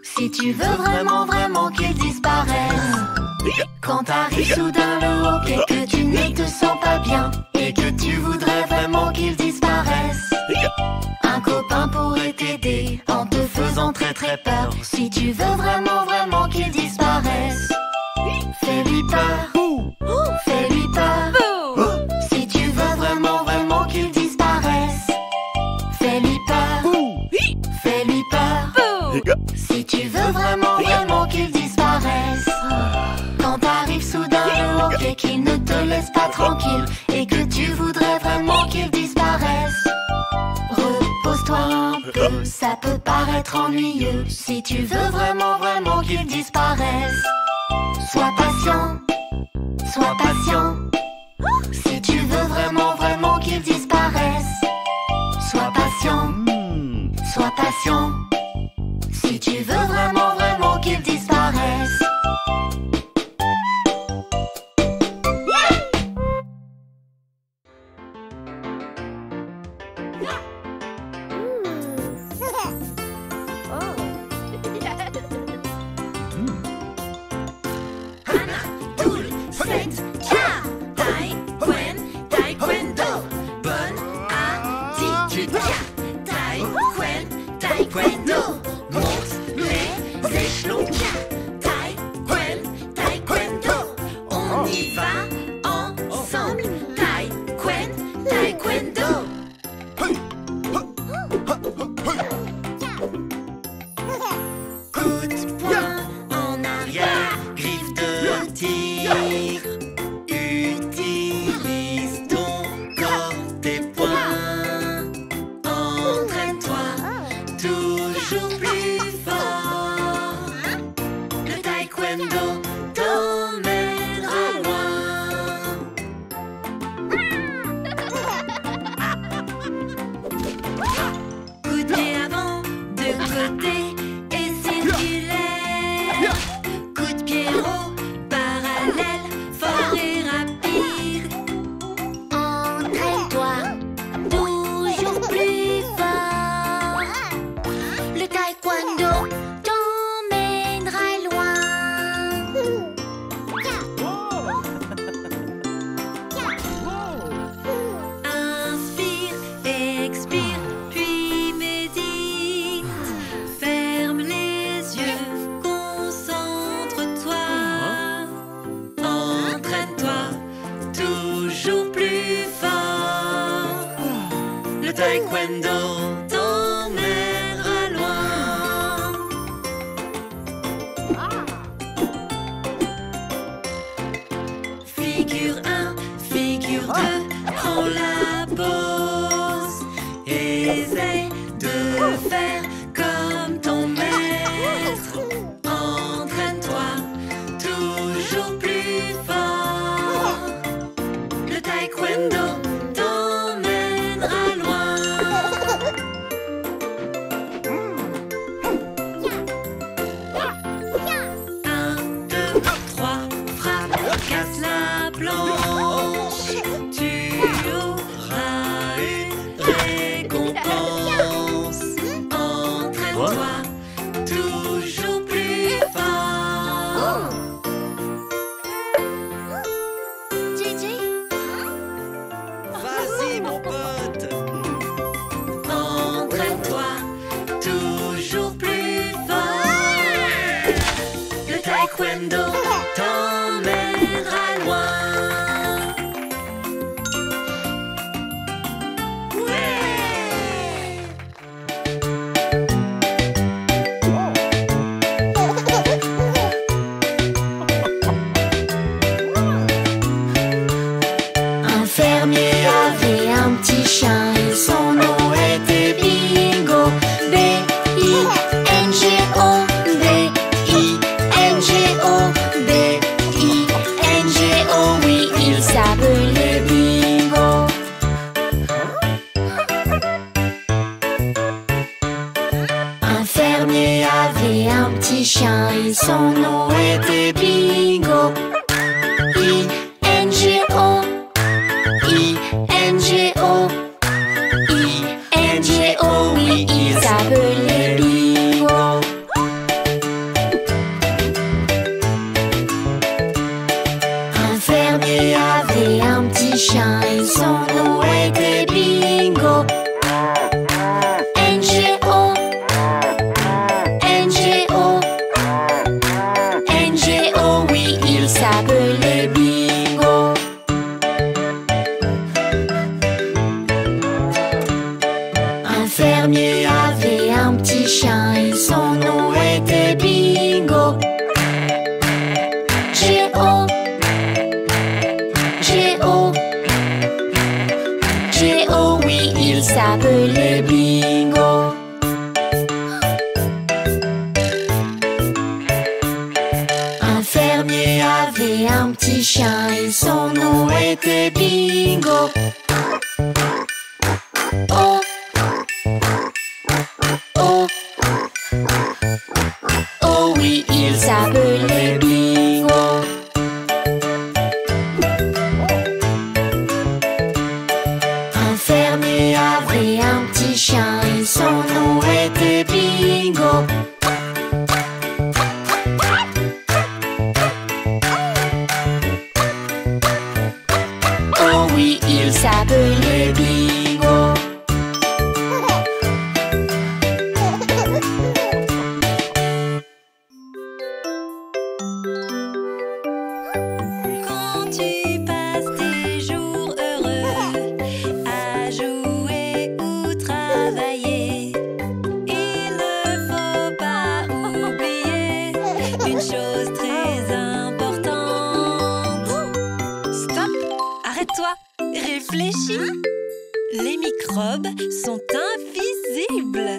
si tu veux vraiment qu'il disparaisse. Quand arrive soudain le hockey, que tu ne te sens pas bien et que tu voudrais vraiment qu'il disparaisse, un copain pourrait t'aider en te faisant très peur. Si tu veux vraiment qu'il disparaisse, fais-lui peur, fais-lui peur. Si tu veux vraiment qu'il disparaisse, fais-lui peur, fais-lui peur. Si tu veux vraiment qu'il disparaisse. Quand arrive soudain le hockey, qu'il ne te laisse pas tranquille et que tu voudrais vraiment qu'il disparaisse, repose-toi un peu, ça peut paraître ennuyeux. Si tu veux vraiment qu'il disparaisse, sois patient, sois patient. Si tu veux vraiment qu'il disparaisse, sois patient, sois patient. Si tu veux vraiment qu'il disparaisse. Taekwondo, monte les toujours plus fort. Le taekwondo t'emmènera loin. Coup de pied avant, de côté et circulaire. Coup de pied haut, parallèle, fort et rapide. Entraîne-toi toujours plus fort. Le taekwondo t'emmènera loin. Inspire, expire, puis médite. Ferme les yeux, concentre-toi. Entraîne-toi toujours plus fort. Le taekwondo t'emmènera loin. Figure 1, figure 2, prends la pause. Essaye de faire comme ton maître. Entraîne-toi toujours plus fort. Le taekwondo t'emmènera loin. 1, 2, 3, frappe, casse la planche. Tu auras une récompense. Entraîne-toi toujours plus fort. JJ, Vas-y, mon pote. Entraîne-toi toujours plus fort. Le taekwondo t'emmènera loin. Ouais. un fermier avait un petit chien et son nom était Bingo. B-I-N-G-O, B-I-N-G-O, B-I-N-G-O, oui, il s'appelait Bingo. Un fermier avait un petit chien et son nom était Bingo. I-N-G-O, I-N-G-O, I-N-G-O, oui, il s'appelait Bingo. Un fermier avait un petit chien et son nom était Bingo. N-G-O, N-G-O, N-G-O, oui, il s'appelait Bingo. Un fermier avait un petit chien et son nom était Bingo. G-O, G-O, G-O, oui, il s'appelait Bingo. Un fermier avait un petit chien et son nom était Bingo. Oh, oh, oh oui, il s'appelait Bingo. Un fermier avait un petit chien et son nom était Bingo. Oh oui, il s'appelait Bingo. Quand tu passes tes jours heureux à jouer ou travailler, il ne faut pas oublier une chose très importante. Stop! Arrête-toi! Réfléchis! Les microbes sont invisibles.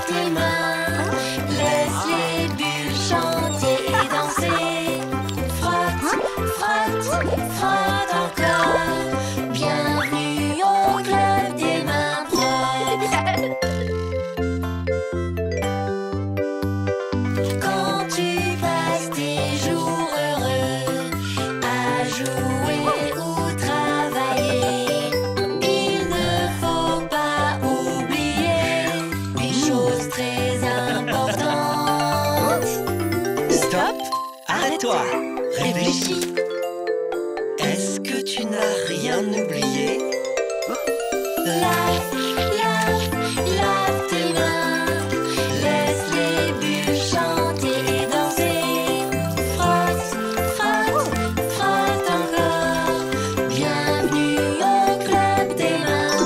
tes mains, laisse les bulles chanter et danser. Frotte, frotte, frotte encore. Bienvenue au club des mains propres. Quand tu passes tes jours heureux à jouer ou travailler, il ne faut pas oublier des choses très importantes. Stop! Arrête-toi! Réfléchis! Est-ce que tu n'as rien oublié? Lave, lave, lave tes mains, laisse les bulles chanter et danser. Frotte, frotte, frotte encore. Bienvenue au club des mains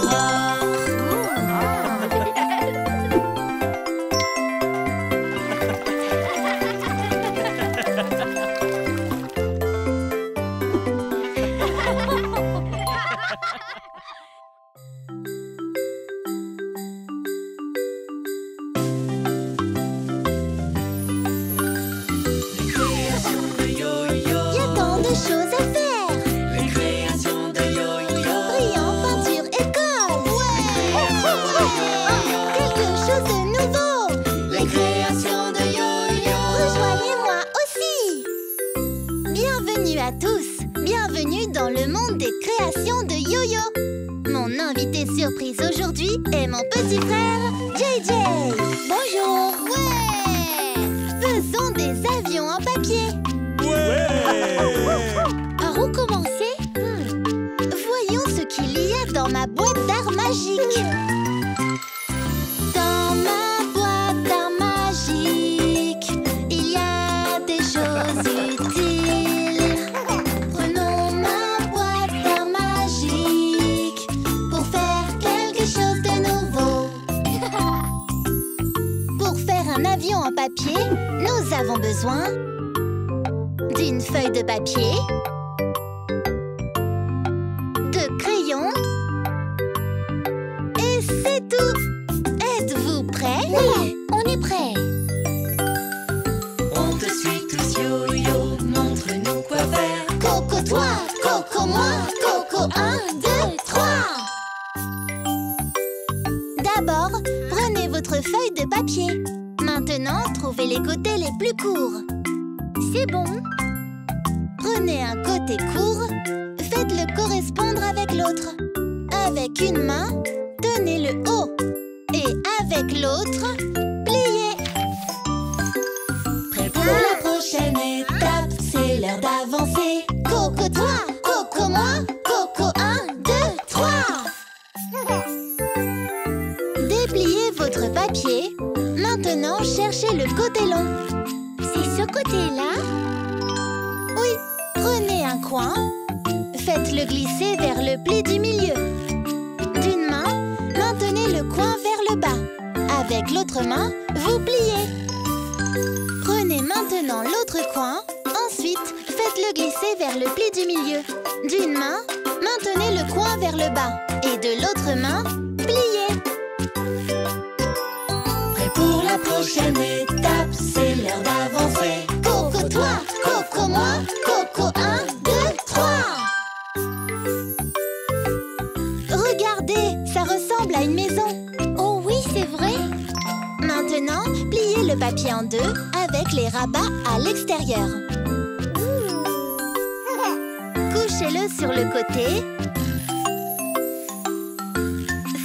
Les créations de Yo-Yo, Il y a tant de choses à faire. les créations de Yo-Yo. Brillant, peinture, école. Quelque chose de nouveau. Les créations de Yo-Yo. Rejoignez-moi aussi. Bienvenue à tous. Bienvenue dans le monde des créations de Yo-Yo. Mon invité surprise aujourd'hui est mon petit frère, JJ. Bonjour. Ouais. Faisons des avions en papier. Par où commencer? Voyons ce qu'il y a dans ma boîte d'art magique. Dans ma boîte d'art magique, il y a des choses utiles. Prenons ma boîte d'art magique pour faire quelque chose de nouveau. Pour faire un avion en papier, nous avons besoin d'une feuille de papier, de crayons, et c'est tout. Êtes-vous prêts? Oui, on est prêts. On te suit tous Yo-Yo, montre-nous quoi faire. Coco toi, Coco moi, Coco 1, 2, 3. D'abord, prenez votre feuille de papier. Maintenant, trouvez les côtés les plus courts. C'est bon. Prenez un côté court, faites-le correspondre avec l'autre. Avec une main, tenez le haut. Et avec l'autre, pliez. Prêt pour la prochaine étape, c'est l'heure d'avancer. Coco toi, Coco moi, Coco 1, 2, 3. Dépliez votre papier. Maintenant, cherchez le côté long. C'est ce côté-là? Oui, prenez un coin. Faites-le glisser vers le pli du milieu. D'une main, maintenez le coin vers le bas. Avec l'autre main, vous pliez. Prenez maintenant l'autre coin. Ensuite, faites-le glisser vers le pli du milieu. D'une main, maintenez le coin vers le bas. Et de l'autre main, pliez. Prêt pour la prochaine étape, c'est l'heure d'avancer. Coco toi, Coco moi, Coco 1, 2, 3. Regardez, ça ressemble à une maison. Oh oui, c'est vrai. Maintenant, pliez le papier en deux avec les rabats à l'extérieur. Couchez-le sur le côté.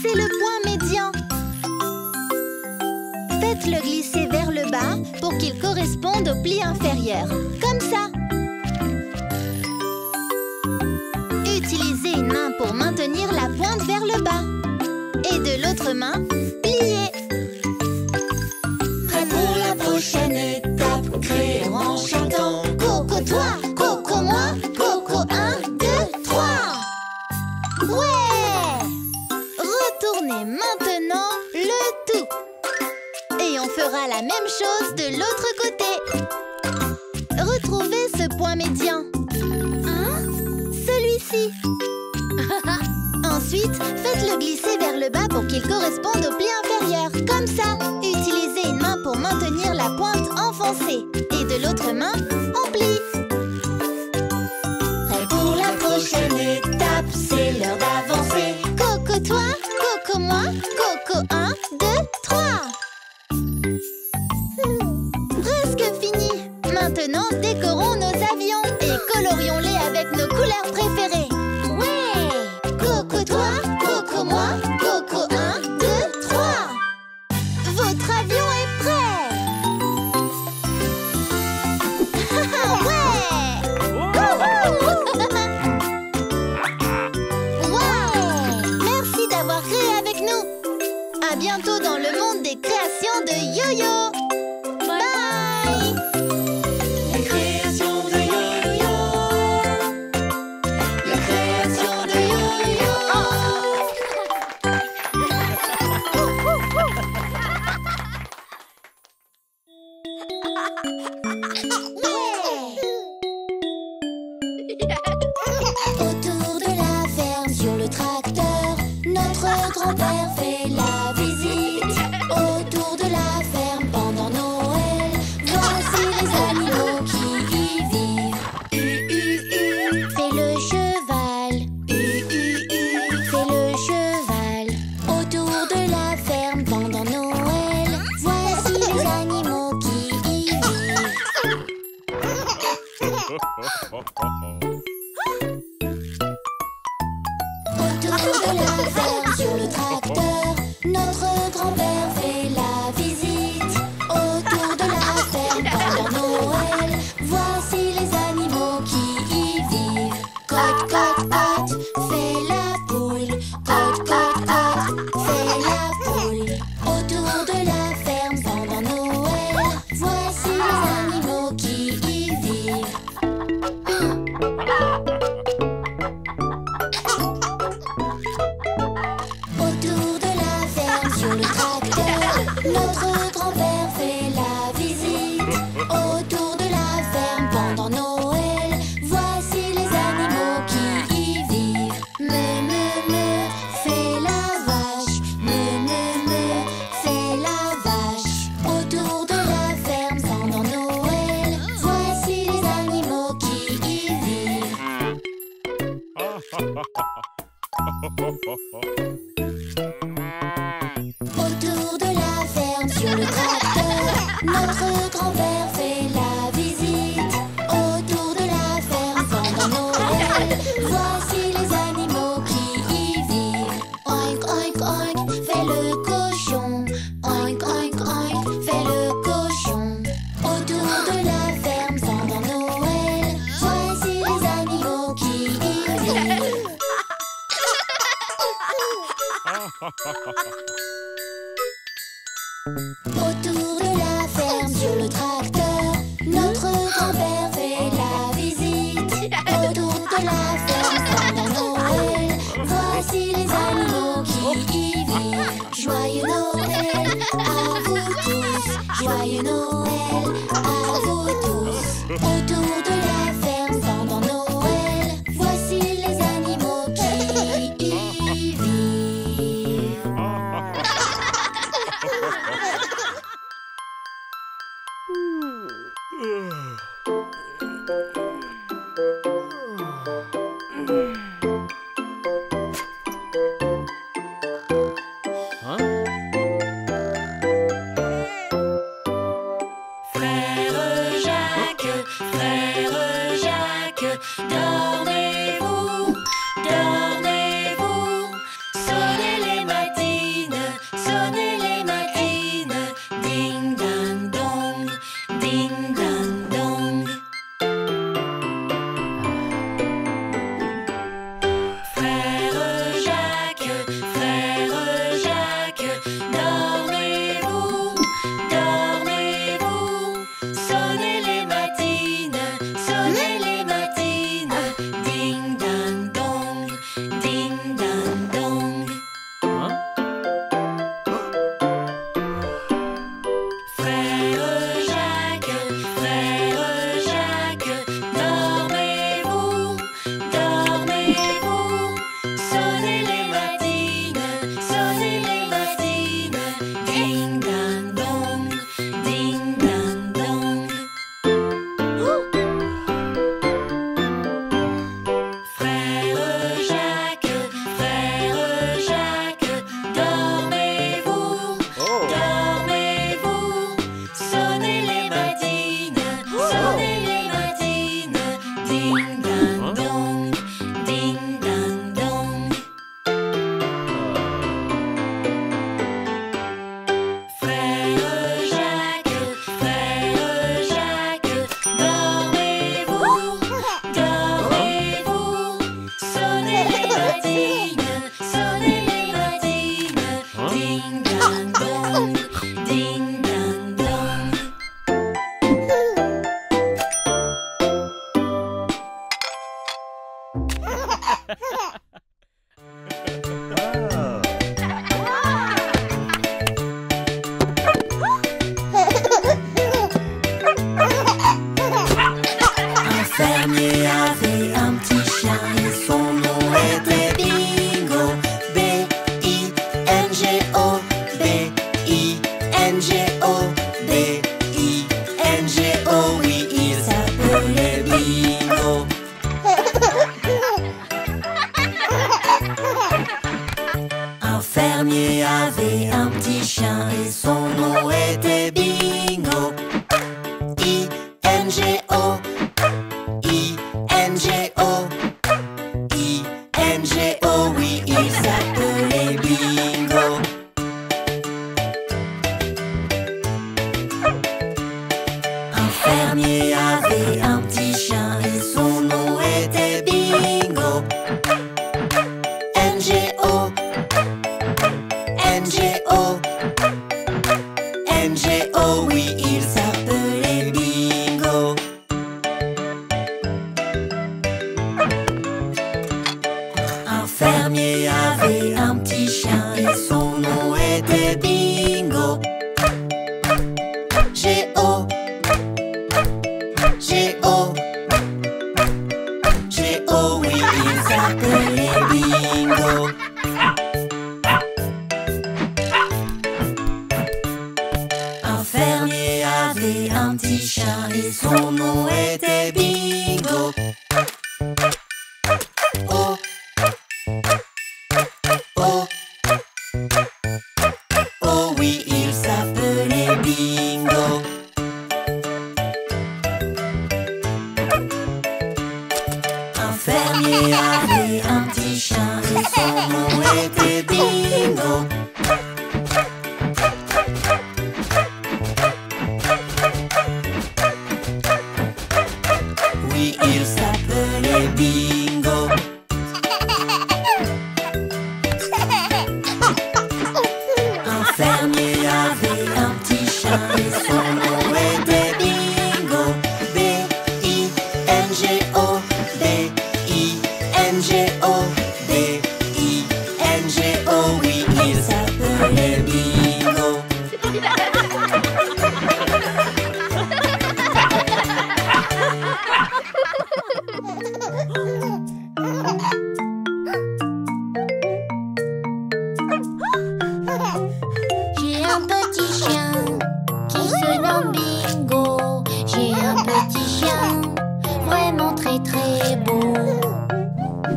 C'est le point médian. Faites-le glisser vers le bas pour qu'il corresponde au pli inférieur. Comme ça. Utilisez une main pour maintenir la pointe vers le bas. Et de l'autre main, pliez. Prêt pour la prochaine étape, créons en chantant. Coco toi, Coco moi, Coco 1, 2, 3. Ouais! Retournez maintenant le tout. Et on fera la même chose de l'autre côté. Retrouvez ce point médian. Hein? Celui-ci. Ensuite, faites-le glisser vers le bas pour qu'il corresponde au pli inférieur. Comme ça. Utilisez maintenir la pointe enfoncée. Et de l'autre main, on plie. Prêt pour la prochaine étape, c'est l'heure d'avancer. Coco toi, Coco moi, Coco 1, 2, 3. Presque fini. Maintenant, décorons nos avions et colorions-les avec nos couleurs préférées. Ouais! Coco toi, Coco moi, Coco 1, 2, 3. Votre avion est prêt. Ouais! Ouais! Merci d'avoir créé avec nous. À bientôt dans le monde des créations de Yo-Yo. Bye! Les créations de Yo-Yo. Les créations de Yo-Yo. Autour de la ferme, sur le tracteur, notre grand-père fait la visite. Autour de la ferme, pendant Noël, voici les animaux qui y vivent. Fait le cheval. Fait le cheval. Autour de la ferme, pendant Noël, voici les animaux qui y vivent. Autour de la ferme, sur le tracteur, notre grand-père fait la visite. Autour de la ferme, pendant Noël, voici les animaux qui y vivent. Cote, cote, cote, fait la poule. Cote, cote, cote, fait la poule. Autour de la ferme, pendant Noël, voici les animaux qui y vivent. Autour de la ferme, sur le tracteur, notre grand-père fait la visite. Autour de la ferme, pendant Noël, voici les animaux qui y vivent. Me, fait la vache. Me, fait la vache. Autour de la ferme, pendant Noël, voici les animaux qui y vivent. Autour de la ferme, sur le tracteur, notre grand-père fait la visite. Autour de la ferme, pendant Noël, voici les animaux qui y vivent. Oink, oink, oink, fait le cochon. Oink, oink, oink, fait le cochon. Autour de la ferme, pendant Noël, voici les animaux qui y vivent. Autour de la ferme, sur le tracteur, notre grand-père fait la visite. Autour de la ferme, pendant Noël, voici les animaux qui y vivent. Joyeux Noël à vous tous. Joyeux Noël à vous tous. Autour de la ferme, pendant Noël, voici les animaux qui y vivent. Frère Jacques, frère B-I-N-G-O, oui, il s'appelait Bingo. Un fermier avait un petit chien et son nom était Bingo. I-N-G-O, I-N-G-O, I-N-G-O, oui, il s'appelait Bingo. Un fermier avait un petit chien et son nom était Bingo. N-G-O, N-G-O, N-G-O, oui, il s'appelait Bingo. Un fermier avait un petit chien et son nom était Bingo. G-O, G-O, G-O, oui, il s'appelait Bingo. Un fermier avait un petit chien et son nom était Bingo. Oh, oh, oh, oui, il s'appelait Bingo. Un fermier avait un petit chien et son nom était Bingo. Oui, il s'appelait Bingo. Un fermier avait un petit chien et son nom était Bingo. B-I-N-G-O, B-I-N-G-O, B-I-N-G-O, oui, il s'appelait Bingo. J'ai un petit chien qui se nomme Bingo. J'ai un petit chien vraiment très très beau.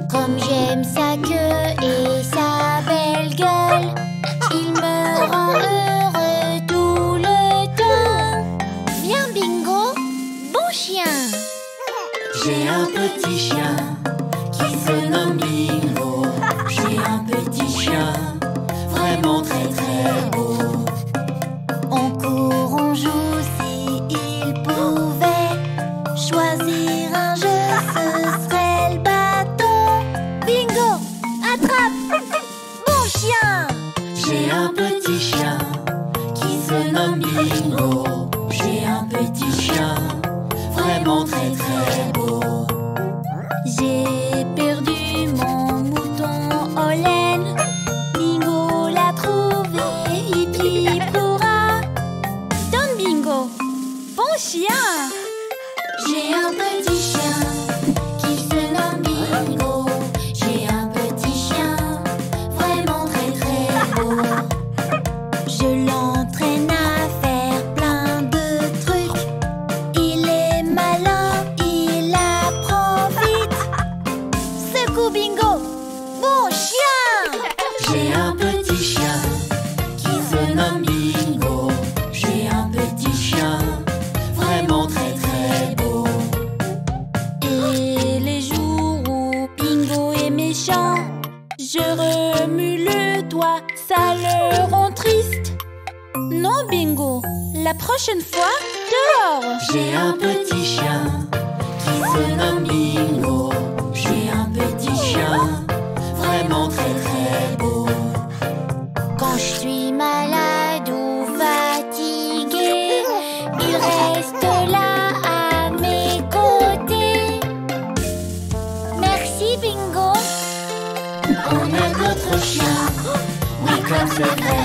Comme j'aime sa queue et sa belle gueule, il me rend heureux tout le temps. Viens Bingo, bon chien. J'ai un petit chien qui se nomme Bingo. J'ai un petit chien vraiment très très beau. On court, on joue, si il pouvait choisir un jeu, ce serait le bâton. Bingo, attrape, bon chien. J'ai un petit chien qui se nomme Bingo. J'ai un petit chien vraiment très très beau. J'ai perdu mon mouton en laine. Bingo l'a trouvé, il pleura. Donne Bingo, bon chien. J'ai un petit chien qui se nomme Bingo. J'ai un petit chien vraiment très très beau. Je l'entraîne à faire plein de trucs. Il est malin, il apprend vite. Secoue Bingo, bon chien. J'ai un petit chien qui se nomme Bingo. J'ai un petit chien vraiment très très beau. Et les jours où Bingo est méchant, je remue le doigt, ça le rend triste. Non Bingo, la prochaine fois, dehors. J'ai un petit chien qui se nomme Bingo. J'ai un petit chien vraiment très très beau. Quand je suis malade ou fatiguée, il reste là à mes côtés. Merci Bingo. On aime notre chien, oui comme c'est vrai.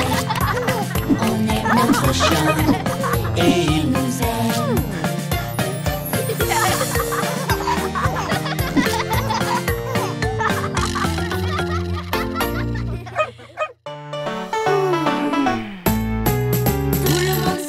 On aime notre chien et il nous aime. Tout le monde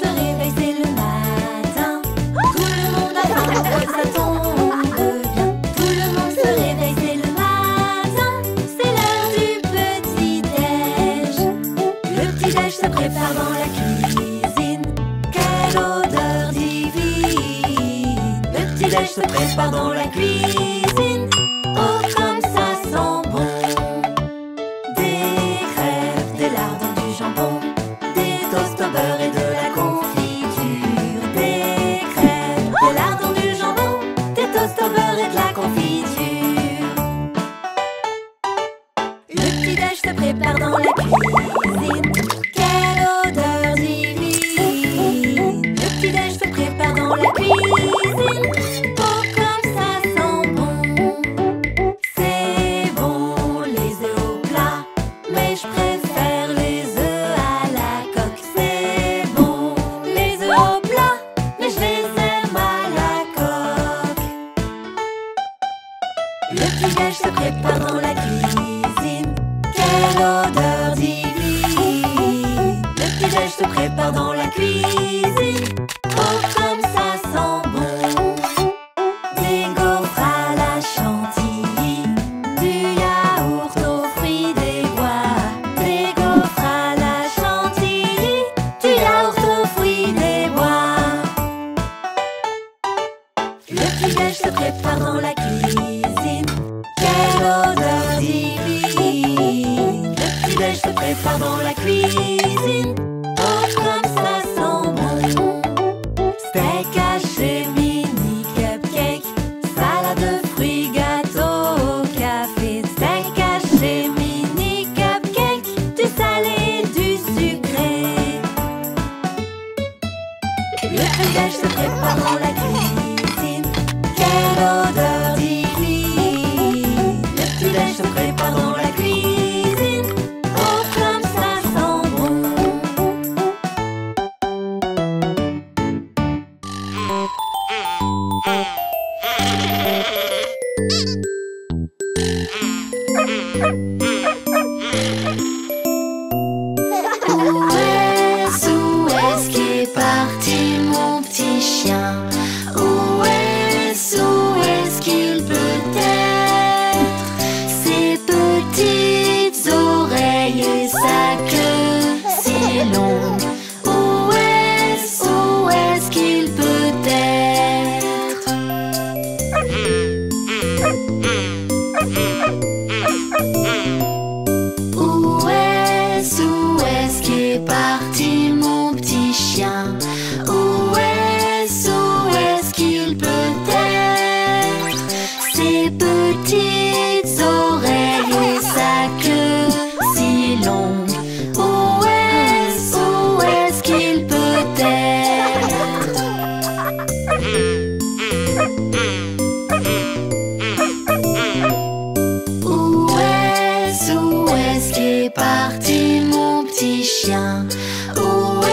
petit-déj se prépare dans la cuisine. Oh, comme ça sent bon. Des crêpes, des lardons, du jambon, des toasts au beurre et de la confiture. Des crêpes, des lardons, du jambon, des toasts au beurre et de la confiture. Le petit-déj se prépare dans la cuisine. Quelle odeur divine! Le petit-déj se prépare dans la cuisine. Oh, comme ça sent bon. C'est bon, les œufs au plat, mais je préfère les œufs à la coque. C'est bon, les œufs au plat, mais je les aime à la coque. Le petit-déj se prépare dans la cuisine. Quelle odeur divine! Le petit-déj se prépare dans la cuisine. Oh, comme ça sent bon. Des gaufres à la chantilly, du yaourt aux fruits des bois. Des gaufres à la chantilly, du yaourt aux fruits des bois. Le petit-déj se prépare dans la cuisine. Quelle odeur divine! Le petit-déj se prépare dans la cuisine. Oh, comme ça sent bon. Steak haché, mini cupcake, salade de fruits, gâteau au café. Steak haché, mini cupcake, du salé, du sucré. Le petit-déj se prépare dans la cuisine. Quelle odeur divine! Le petit-déj se prépare dans la cuisine. Oh, comme ça sent bon. Où est-ce qu'est parti mon petit chien? Où est-ce qu'il peut être? Ses petites oreilles et sa queue si longue. Où est-ce qu'il peut être? Où est-ce qu'est parti mon petit chien? Où est-ce qu'il peut être? Ses petites oreilles et sa queue si longue. Où est-ce qu'il peut être? Où est-ce qu'est parti mon petit chien? Où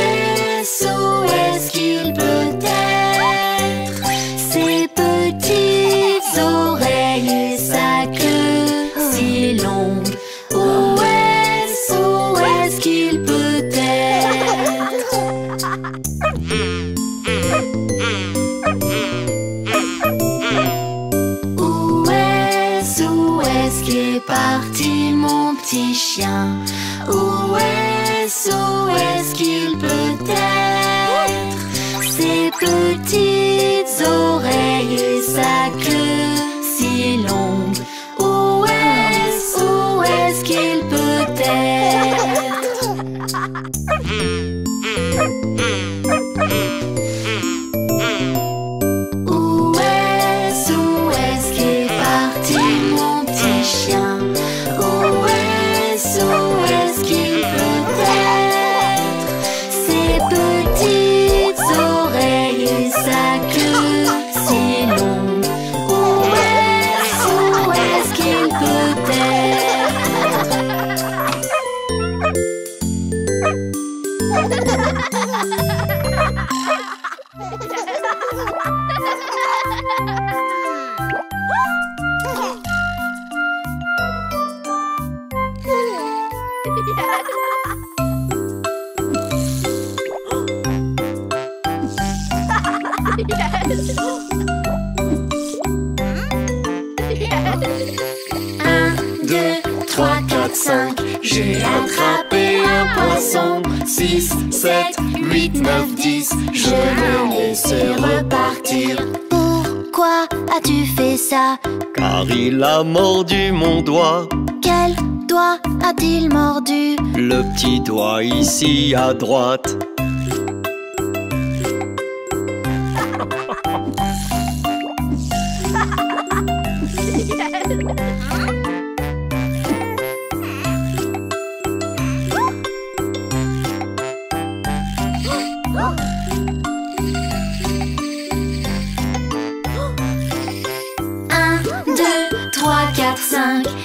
est-ce qu'il peut être? Ses petites oreilles et sa queue si longue. Où est-ce qu'il peut être? Où est-ce qu'est parti mon petit chien? Où est-ce qu'il peut être? Ses petites oreilles et sa queue si longue. Où est-ce qu'il peut être? Où est-ce qu'est parti mon petit chien? Où est-ce qu'il peut être? Ses petites oreilles et sa queue si longue. Où est-ce qu'il peut J'ai attrapé un poisson. 6, 7, 8, 9, 10. Je le laisse repartir. Pourquoi Pourquoi as-tu fait ça? Car il a mordu mon doigt. Quel doigt a-t-il mordu? Le petit doigt ici à droite.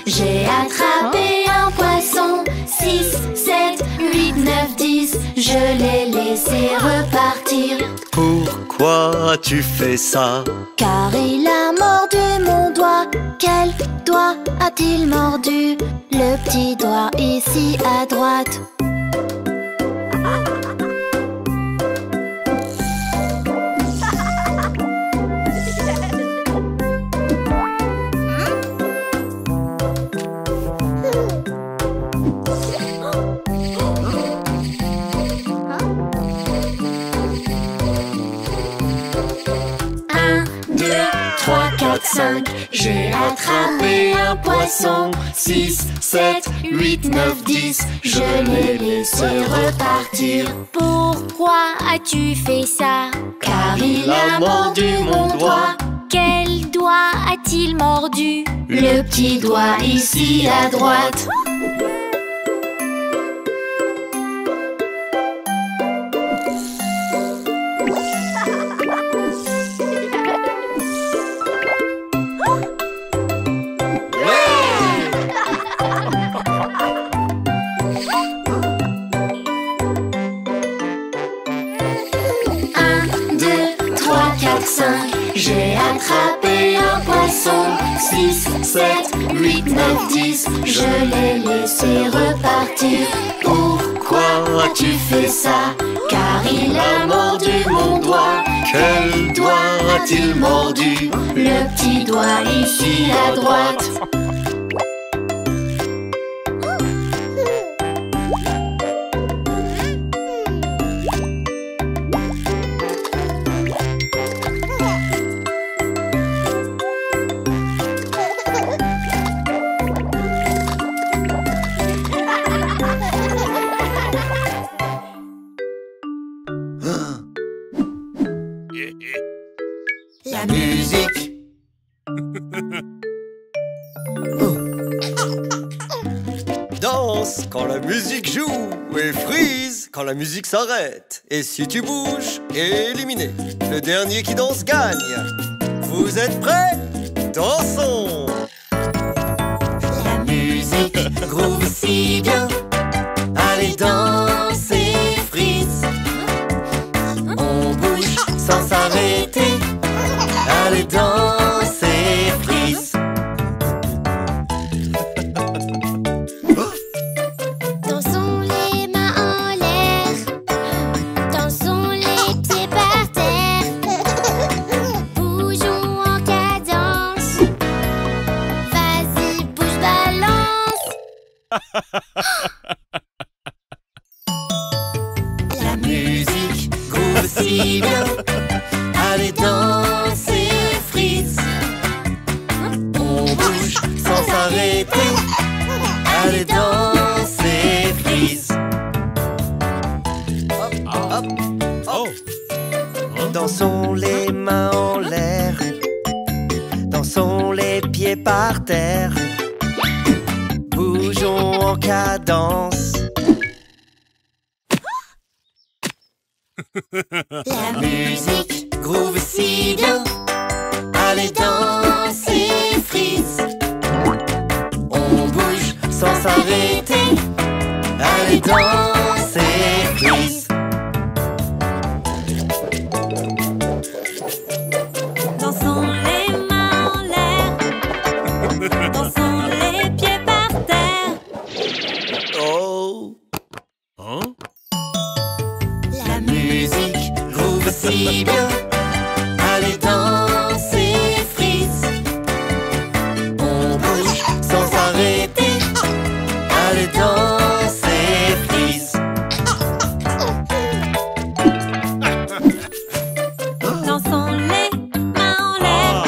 J'ai attrapé un poisson. 6, 7, 8, 9, 10. Je l'ai laissé repartir. Pourquoi as-tu fait ça? Car il a mordu mon doigt. Quel doigt a-t-il mordu? Le petit doigt ici à droite. J'ai attrapé un poisson. 6, 7, 8, 9, 10. Je l'ai laissé repartir. Pourquoi as-tu fait ça? Car il a mordu mon doigt. Quel doigt a-t-il mordu? Le petit doigt ici à droite. J'ai attrapé un poisson. 6, 7, 8, 9, 10. Je l'ai laissé repartir. Pourquoi as-tu fait ça? Car il a mordu mon doigt. Quel doigt a-t-il mordu? Le petit doigt ici à droite. La musique. Danse quand la musique joue et freeze quand la musique s'arrête. Et si tu bouges, éliminé. Le dernier qui danse gagne. Vous êtes prêts? Dansons! La musique groove si bien. Allez danser, freeze. On bouge sans s'arrêter. Allez danser, freeze. Dansons les mains en l'air. Dansons les pieds par terre. Bougeons en cadence. Vas-y, bouge, balance. La musique groove si bien. Allez danser, freeze. On bouge sans s'arrêter. Allez danser, freeze. Dansons les mains en l'air. Dansons les pieds par terre. Bougeons en cadence. La musique groove si bien. Allez danser, freeze. On bouge sans s'arrêter. Allez danser, freeze. Dansons les mains en l'air. Dansons les pieds par terre. Oh! Hein? La musique groove si bien. Allez danser, freeze. On bouge sans s'arrêter. Allez danser, freeze. Dansons les mains en l'air.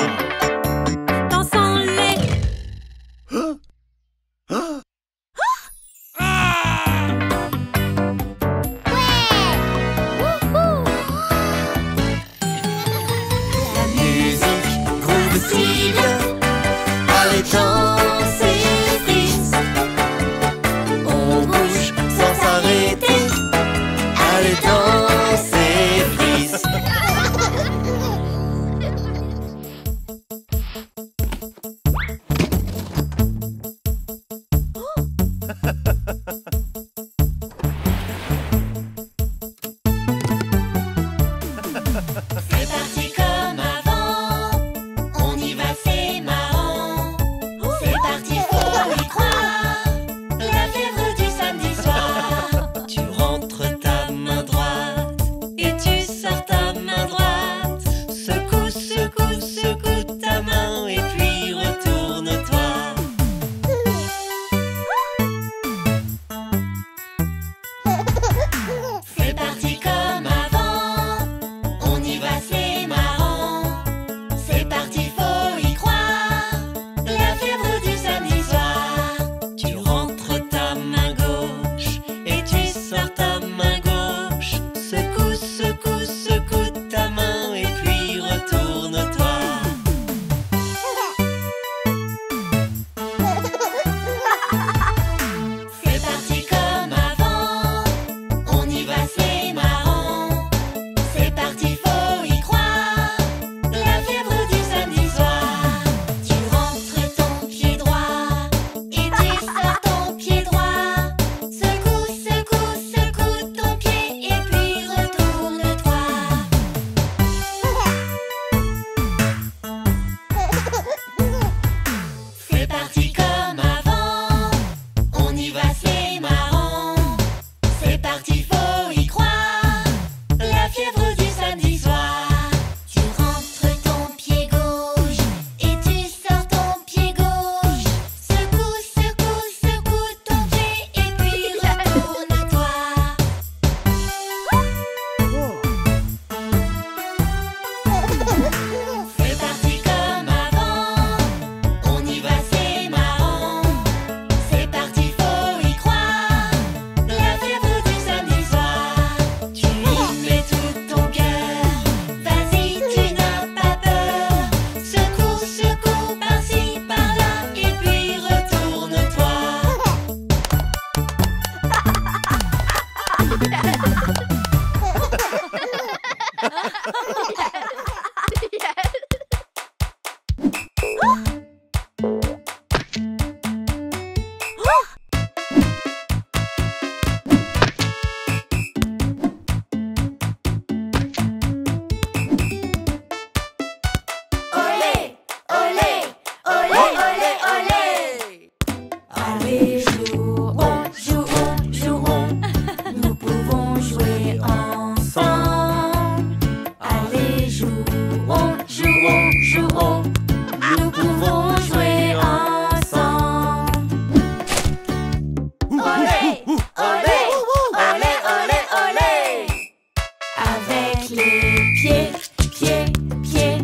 Pieds, pieds, pieds.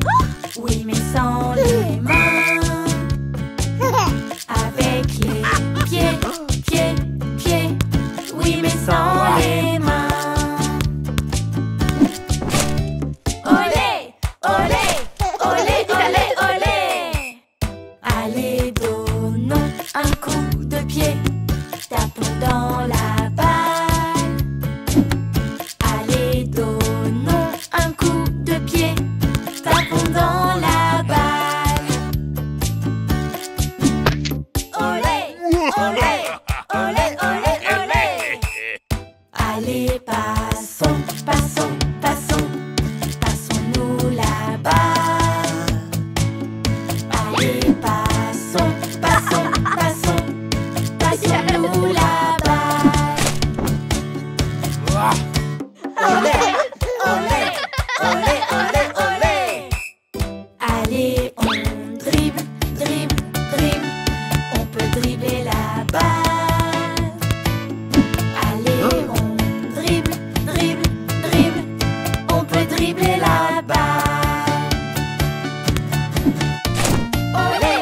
Oui, mais sans les mains. Avec les pieds, pieds, pieds. Oui, mais sans les mains. Olé, olé, olé, olé, olé. Allez, donnons un coup de pied. Tapons dans la balle. Allez, donnons un coup de pied. Tapons dans la balle. Olé, olé, olé, olé, olé. Allez, passons, passons, passons. Passons-nous la balle. Allez, passons, passons, passons. Passons-nous la balle. Olé, olé, olé, olé, olé. Allez, on dribble, dribble, dribble. On peut dribbler la balle. Allez, on dribble, dribble, dribble. On peut dribbler la balle. Olé,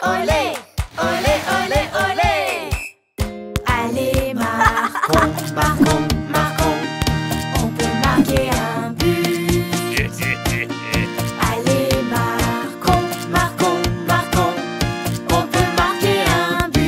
olé, olé, olé, olé. Allez, marquons, marquons, marquons. On peut marquer un but. Allez, marquons, marquons, marquons. On peut marquer un but.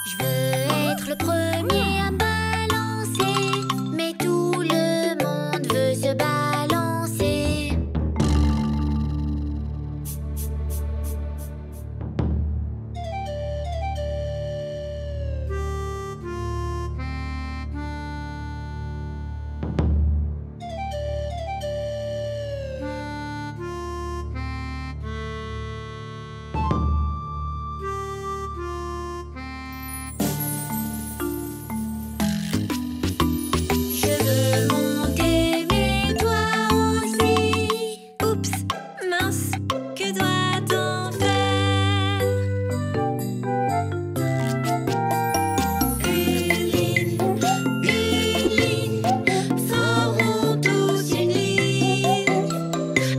Je veux être le premier à balancer, mais tout le monde veut se balancer. Je veux monter, mais toi aussi. Oups, mince, que doit-on faire? Une ligne, formons tous une ligne.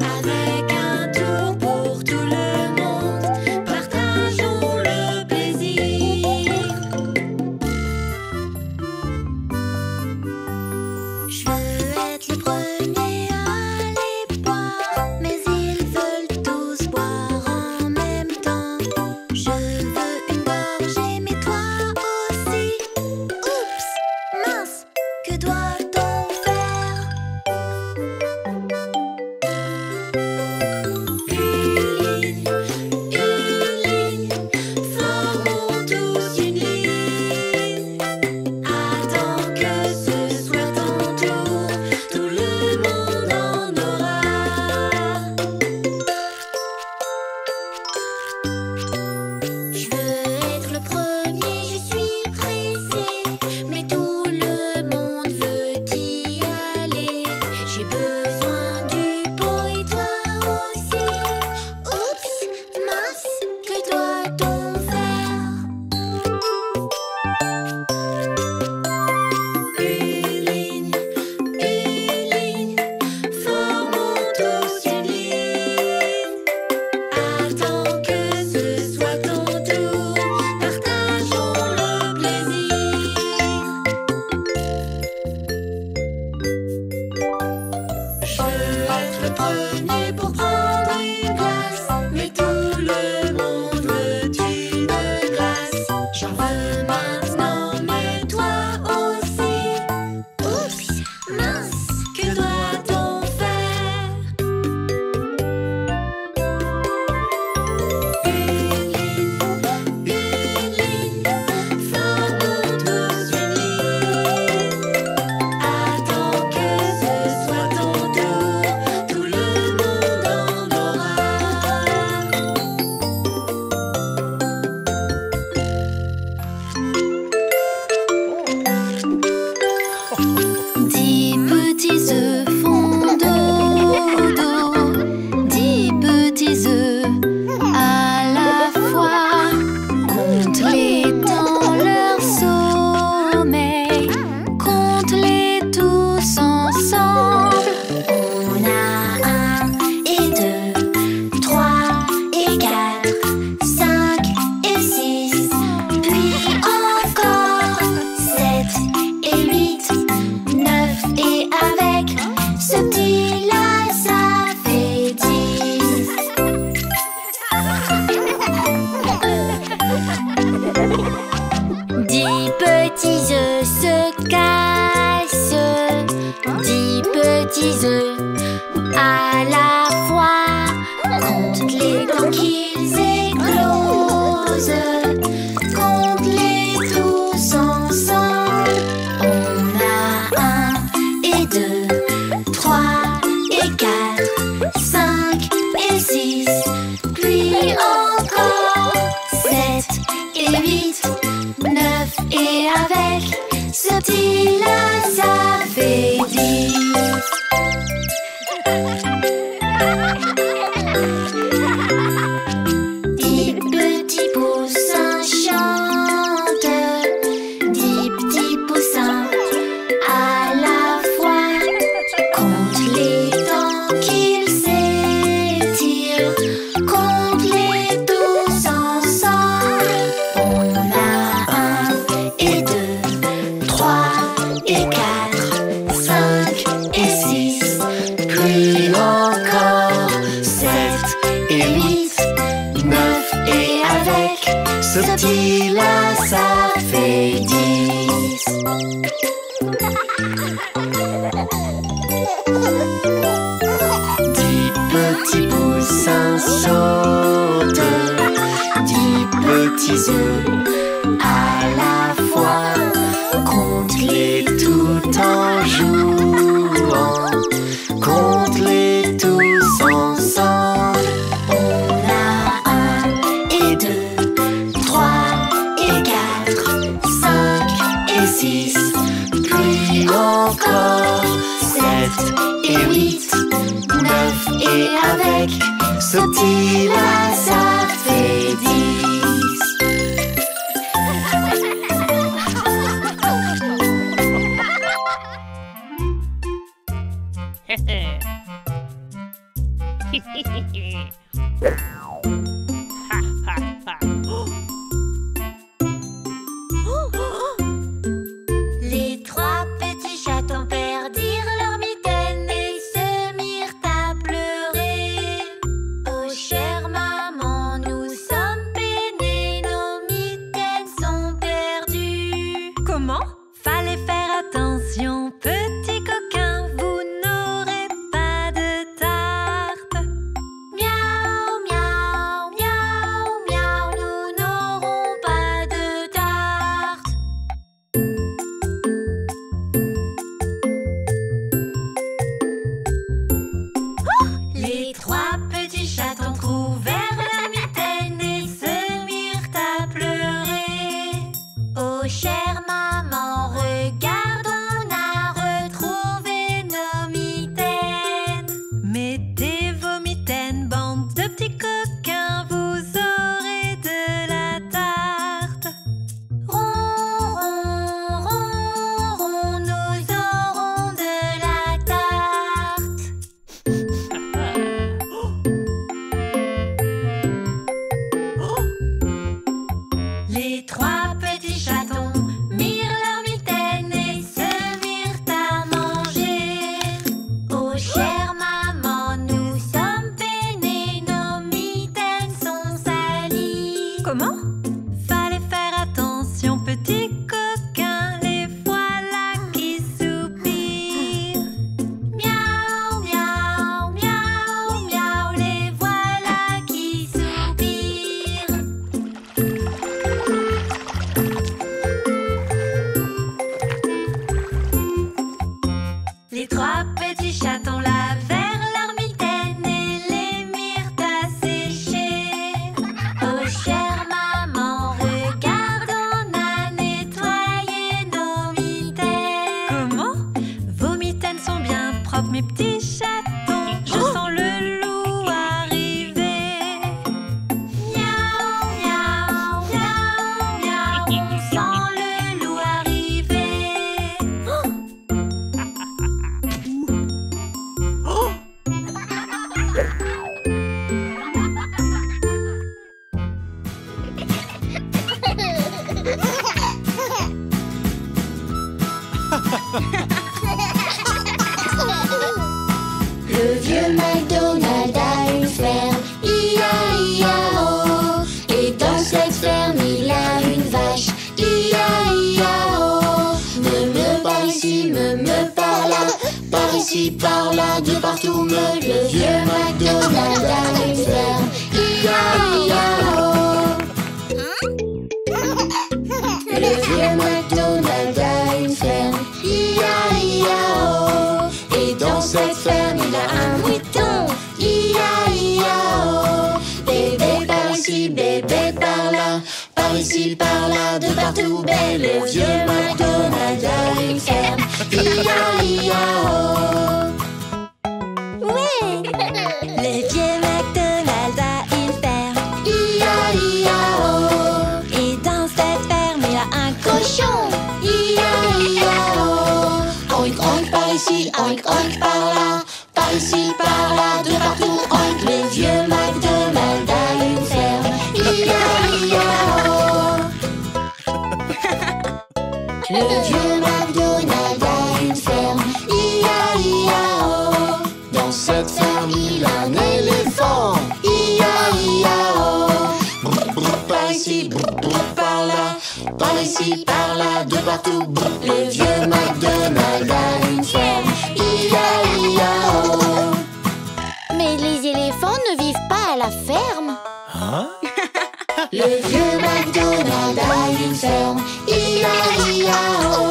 Avec un tour pour tout le monde, partageons le plaisir. Je veux être le premier à aller boire, mais ils veulent tous boire en même temps. Je veux une gorgée, mais toi aussi. Oups, mince, que doit-on faire? Une ligne, formons tous une ligne. Attends que ce soit ton tour, tout le monde en aura. Je veux être le premier, je suis pressée, mais tout le monde veut y aller. J'ai besoin du pot et toi aussi. Oups, mince, que doit-on faire? Une ligne, formons tous une ligne. Attends que ce soit ton tour, partageons le plaisir. Je veux être le premier pour prendre une glace, mais tout le monde veut une glace. J'en veux maintenant, mais toi aussi. Oups, mince, Que doit-on faire? Une ligne, formons tous une ligne. Attends que ce soit ton petits œufs à la fois. Compte les temps qu'ils éclosent. Compte-les tous ensemble. On a 1 et 2, 3 et 4, 5 et 6, puis encore 7 et 8, 9 et avec ce petit-là, ça fait 10. 10 petits poussins chantent, 10 petits poussins à la fois. Compte les temps qu'ils s'étirent, compte-les tous ensemble. On a 1 et 2, 3 et 4, 5 et 6, puis encore 7 et 8, 9 et avec ce petit-là, ça fait 10. 10 petits poussins sautent, 10 petits œufs à la fois. Compte-les tout en jouant, compte-les tous ensemble. On a 1 et 2, 3 et 4, 5 et 6, puis encore 7 et 8, 9 et avec ce petit-là, ça fait 10. Les 3 petits chatons perdirent leur mitaine et se mirent à pleurer. Oh chère maman, nous sommes peinés, nos mitaines sont perdues. Comment? Fallait faire attention, petit coquin, vous n'aurez pas de tarte. Miaou, miaou, miaou, miaou, nous n'aurons pas de tarte. Les 3 petits chatons trouvèrent la mitaine et se mirent à pleurer. Oh chère maman, regarde, on a retrouvé nos mitaines. Mettez vos mitaines, bande de petits coquins, vous aurez de la tarte. Ron, ron, ron, ron, nous aurons de la tarte. Les 3 petits chatons mirent leur mitaine et se mirent à manger. Oh chère maman, nous sommes peinés, nos mitaines sont salies. Comment? Fallait faire attention, petit coquin, les voilà qui soupirent. Miaou, miaou, miaou, miaou, les voilà qui soupirent. Les 3 petits chatons lavèrent leur mitaine et les mirent à sécher. Oh chère maman, regarde, on a nettoyé nos mitaines. Comment? Vos mitaines sont bien propres, mes petits chatons. Je sens le loup arriver. Miaou, miaou, miaou, miaou, on sent le loup arriver. Le vieux McDonald a une ferme, I-A-I-A-O. Et dans cette ferme, il a une vache, I-A-I-A-O. Me par ici, me par là, par ici ici, par là, de partout meute. Le vieux McDonald a une ferme. I-A-I-A-O. Le vieux McDonald a une ferme. I-A-I-A-O. Et dans cette ferme, il a un mouton. I-A-I-A-O. Bébé par ici, bébé par là. Par ici, par là, de partout, ben le vieux McDonald a une ferme. I-A-I-A-O. Ouais. Le vieux McDonald a une ferme. I-A-I-A-O. Et dans cette ferme, il a un cochon. I-A-I-A-O. Oink, oink par ici, oink, oink par là. Par ici, par là, de partout, oink. Le vieux McDonald a une ferme. I-A-I-A-O. Le vieux McDonald a une ferme. I-A-I-A-O. Dans cette ferme, il a un éléphant. I-A-I-A-O. Brr, brr, par ici, brr, brr, par là. Par ici, par là, de partout. Brr. Le vieux McDonald a une ferme. I-A-I-A-O. Mais les éléphants ne vivent pas à la ferme. Hein? Le vieux McDonald a une ferme. I-A-I-A-O.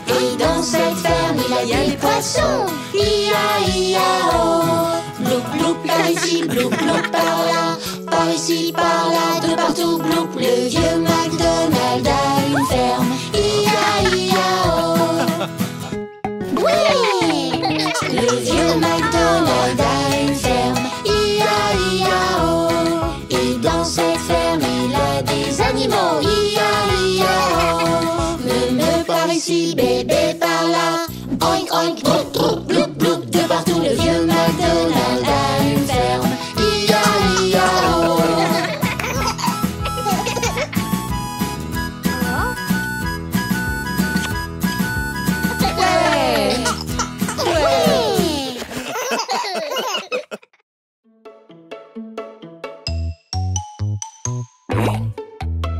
Et dans cette ferme, il y a des poissons. I-A-I-A-O. Bloup, bloup, par ici, bloup, bloup, par là. Par ici, par là, de partout, bloup. Le vieux McDonald a une ferme. I-A-I-A-O. Oui. Le vieux McDonald a une ferme. I-A-I-A-O. Et dans cette ferme, il a des animaux. I-A-I-A-O. Me par ici, bébé par là. Oink, oink, bloup, bloup, bloup, bloup. De partout, le vieux McDonald a une ferme. I-A-I-A-O. Ouais. Oui.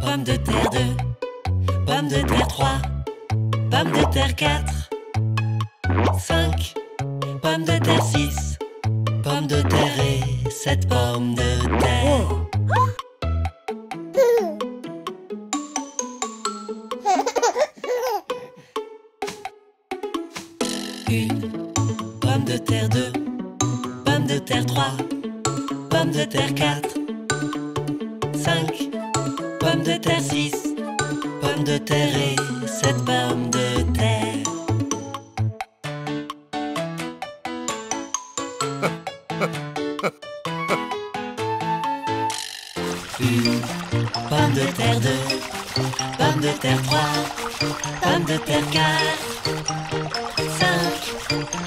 Pomme de terre 2, pomme de terre 3, pomme de terre 4, 5, pomme de terre 6, pomme de terre et 7 pommes de terre. Une pomme de terre 2, pomme de terre 3, pomme de terre 4, 5, pomme de terre 6, pomme de terre et 7 pommes de terre. Une pomme de terre 2, pomme de terre 3, pomme de terre 4, 5,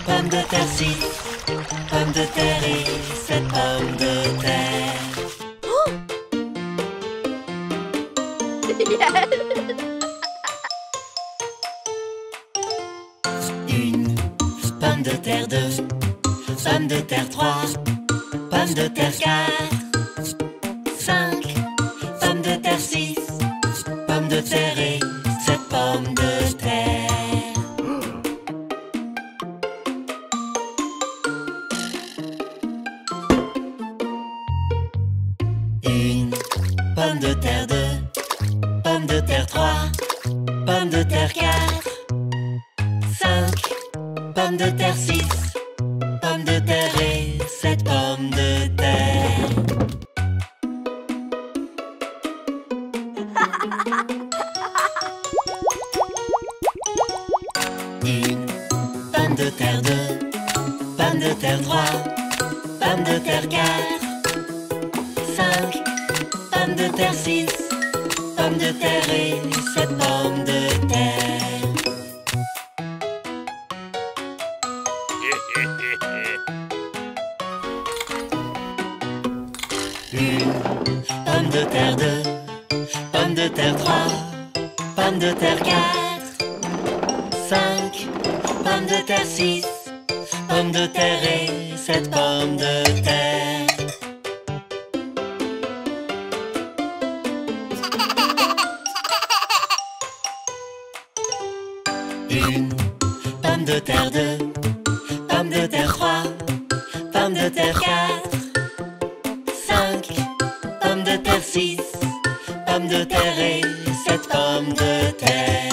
pomme de terre 6, pomme de terre et 7 pommes de terre. Une pomme de terre 2, pomme de terre 3, pomme de terre 4, 5, pomme de terre 6, pomme de terre et 7 pommes de terre. Une pomme de terre 2, pomme de terre 3, pomme de terre 4, 5, pomme de terre 6, pomme de terre et 7 pommes de terre. Une pomme de terre 2, pomme de terre 3, pomme de terre 4, 5, pomme de terre 6, pomme de terre et 7 pommes de terre. Une pomme de terre 2, pomme de terre 3, pomme de terre 4, 5, pomme de terre 6, pomme de terre et 7 pommes de terre. Une pomme de terre 2, pomme de terre 4, 5, pommes de terre 6, pommes de terre et 7 pommes de terre.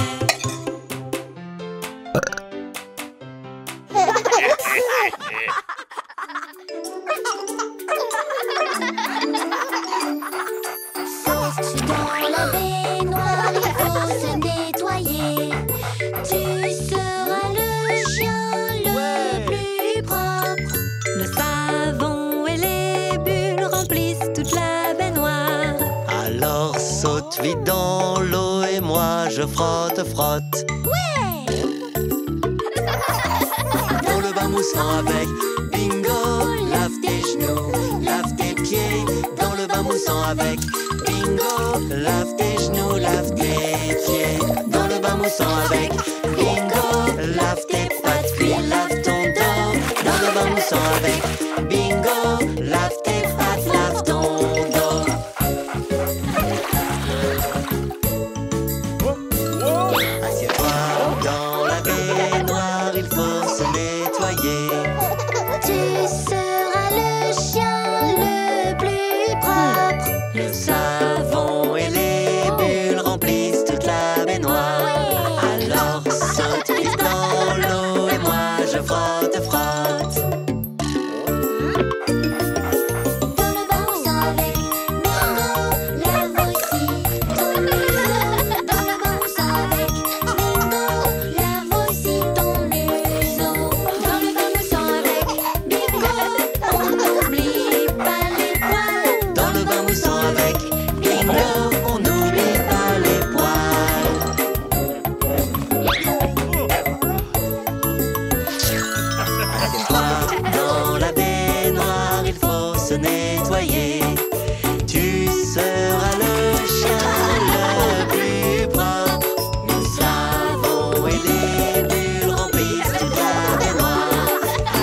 Dans la baignoire, il faut se nettoyer. Tu seras le chien le plus propre. Le savon et les bulles remplissent toute la baignoire. Alors saute vite dans l'eau et moi je frotte, frotte. Dans le bain moussant avec Bingo, lave tes genoux, lave tes pieds. Dans le bain moussant avec Bingo, lave tes genoux, lave tes pieds. Dans le bain moussant avec Bingo, lave tes pattes puis lave ton dos. Dans le bain moussant avec Bingo, lave tes pattes, lave ton dos. Assieds-toi dans la baignoire, il faut se nettoyer. Tu seras le chien le plus propre. Le savon et les bulles remplissent toute la baignoire. Alors saute vite dans l'eau et moi je frotte, frotte. Dans le bain moussant avec Bingo, lave aussi ton museau. Dans le bain moussant avec Bingo, lave aussi ton museau. Dans le bain moussant avec Bingo, on n'oublie pas les poils. Dans le bain moussant avec Bingo, on n'oublie pas les poils. Assieds-toi dans la baignoire, il faut se nettoyer. Tu seras le chien le plus propre. Le savon et les bulles remplissent toute la baignoire.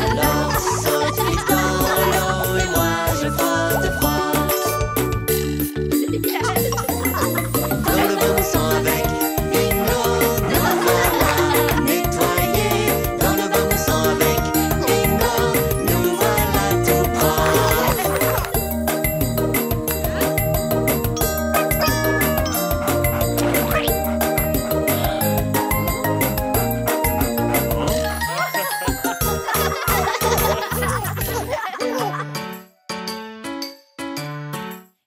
Alors saute vite dans l'eau et moi je frotte, frotte. Dans le bain moussant avec Bingo, nous voilà nettoyés. Dans le bain moussant avec Bingo, nous voilà tout propres.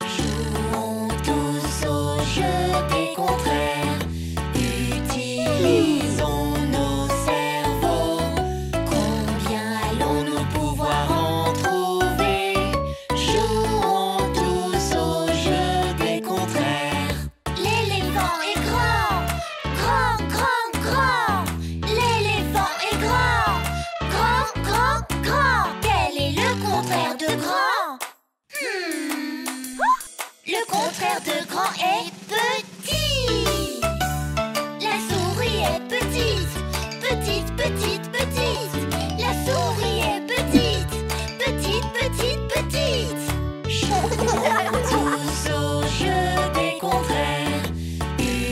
Jouons tous au jeu des contraires. Utilisons nos cerveaux. Combien allons-nous pouvoir en trouver? Jouons tous au jeu des contraires. L'éléphant est grand, grand, grand, grand. L'éléphant est grand, grand, grand, grand. Quel est le contraire de grand? Le contraire de grand est petit. La souris est petite, petite, petite, petite. La souris est petite, petite, petite, petite. Jouons tous au jeu des contraires.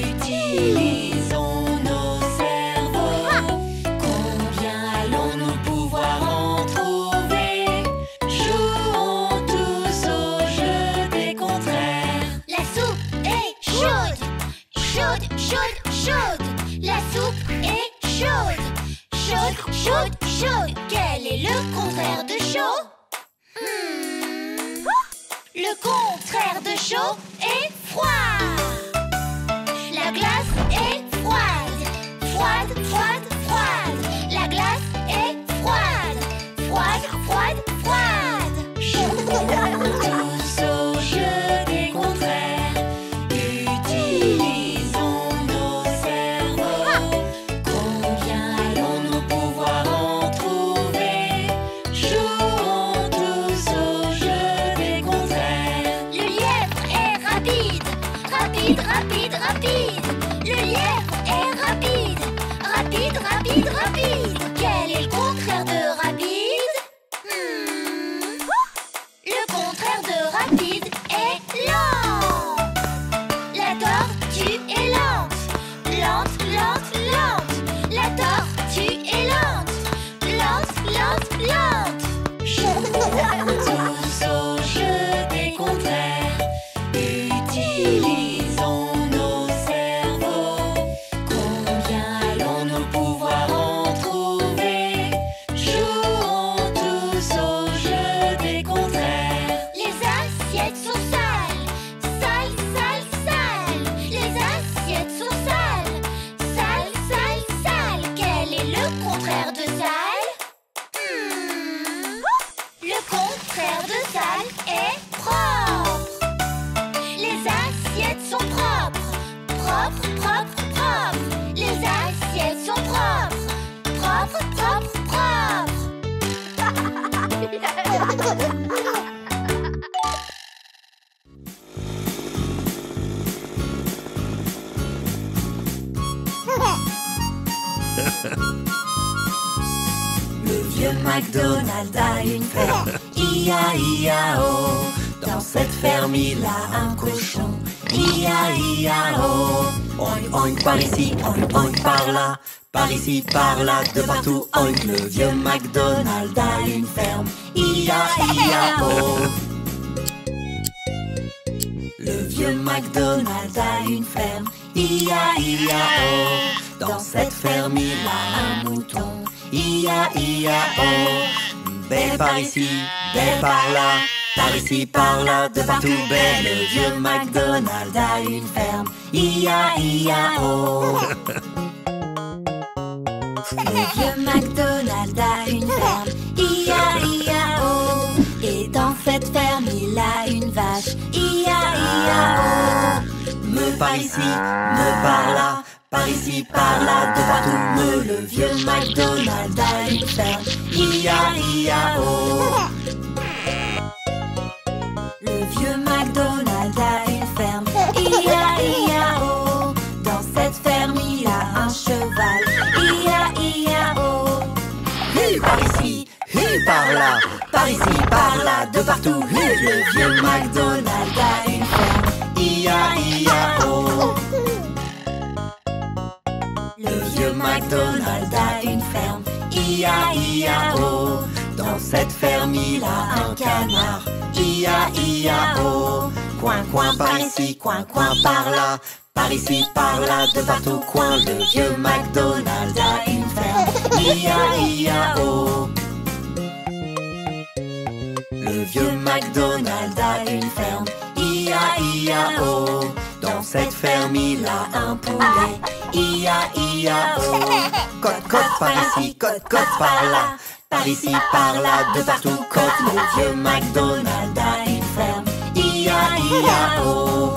Utilisons nos cerveaux. Combien allons-nous pouvoir en trouver? Jouons tous au jeu des contraires. La soupe est chaude, chaude, chaude, chaude. La soupe est chaude, chaude, chaude, chaude. Quel est le contraire de chaud? Le contraire de chaud est froid. La glace est froide, froide, froide, froide. La glace est froide, froide, froide, froide. Jouons tous au jeu des contraires. Utilisons nos cerveaux. Combien allons-nous pouvoir en trouver? Jouons tous au jeu des contraires. Le lièvre est rapide, rapide, rapide, rapide. Le lièvre est rapide, rapide, rapide, rapide. Quel est le contraire de rapide? Le contraire de rapide est lent. La tortue est lente, lente, lente, lente. La tortue est lente, lente, lente, lente. Jouons contraire de sale est propre. Les assiettes sont propres. Propres, propres, propres. Les assiettes sont propres. Propres, propres, propres. Le vieux McDonald a une ferme, I-A-I-A-O. Dans cette ferme, il a un cochon, I-A-I-A-O. Oink, oink par ici, oink, oink par là. Par ici, par là, de partout, oink. Le vieux McDonald a une ferme, I-A-I-A-O. Le vieux McDonald a une ferme, I-A-I-A-O. Dans cette ferme, il a un mouton, I-A-I-A-O. Bé par ici, bé par là. Par ici, par là, de partout, bé. Le vieux McDonald a une ferme, I-A-I-A-O. Le vieux McDonald a une ferme, I-A-I-A-O. Et dans cette ferme, il a une vache, I-A-I-A-O. Me par ici, me par là. Par ici, par là, de partout, me. Le vieux McDonald a une ferme, I-A-I-A-O. Le vieux McDonald a une ferme, I-A-I-A-O. Dans cette ferme, il a un cheval, I-A-I-A-O. Par ici, par là, par ici, par là, de partout, le vieux McDonald a une ferme, I-A-I-A-O. Le vieux McDonald a une ferme, I-A-I-A-O. Dans cette ferme, il a un canard, I-A-I-A-O. Coin, coin par ici, coin, coin par là. Par ici, par là, de partout, coin. Le vieux McDonald a une ferme, I-A-I-A-O. Le vieux McDonald a une ferme, I-A-I-A-O. Dans cette ferme, il a un poulet, I-A-I-A-O. Cote, cote par ici, cote, cote par là. Par ici, par là, de partout, cote. Le vieux McDonald a une ferme, I-A-I-A-O.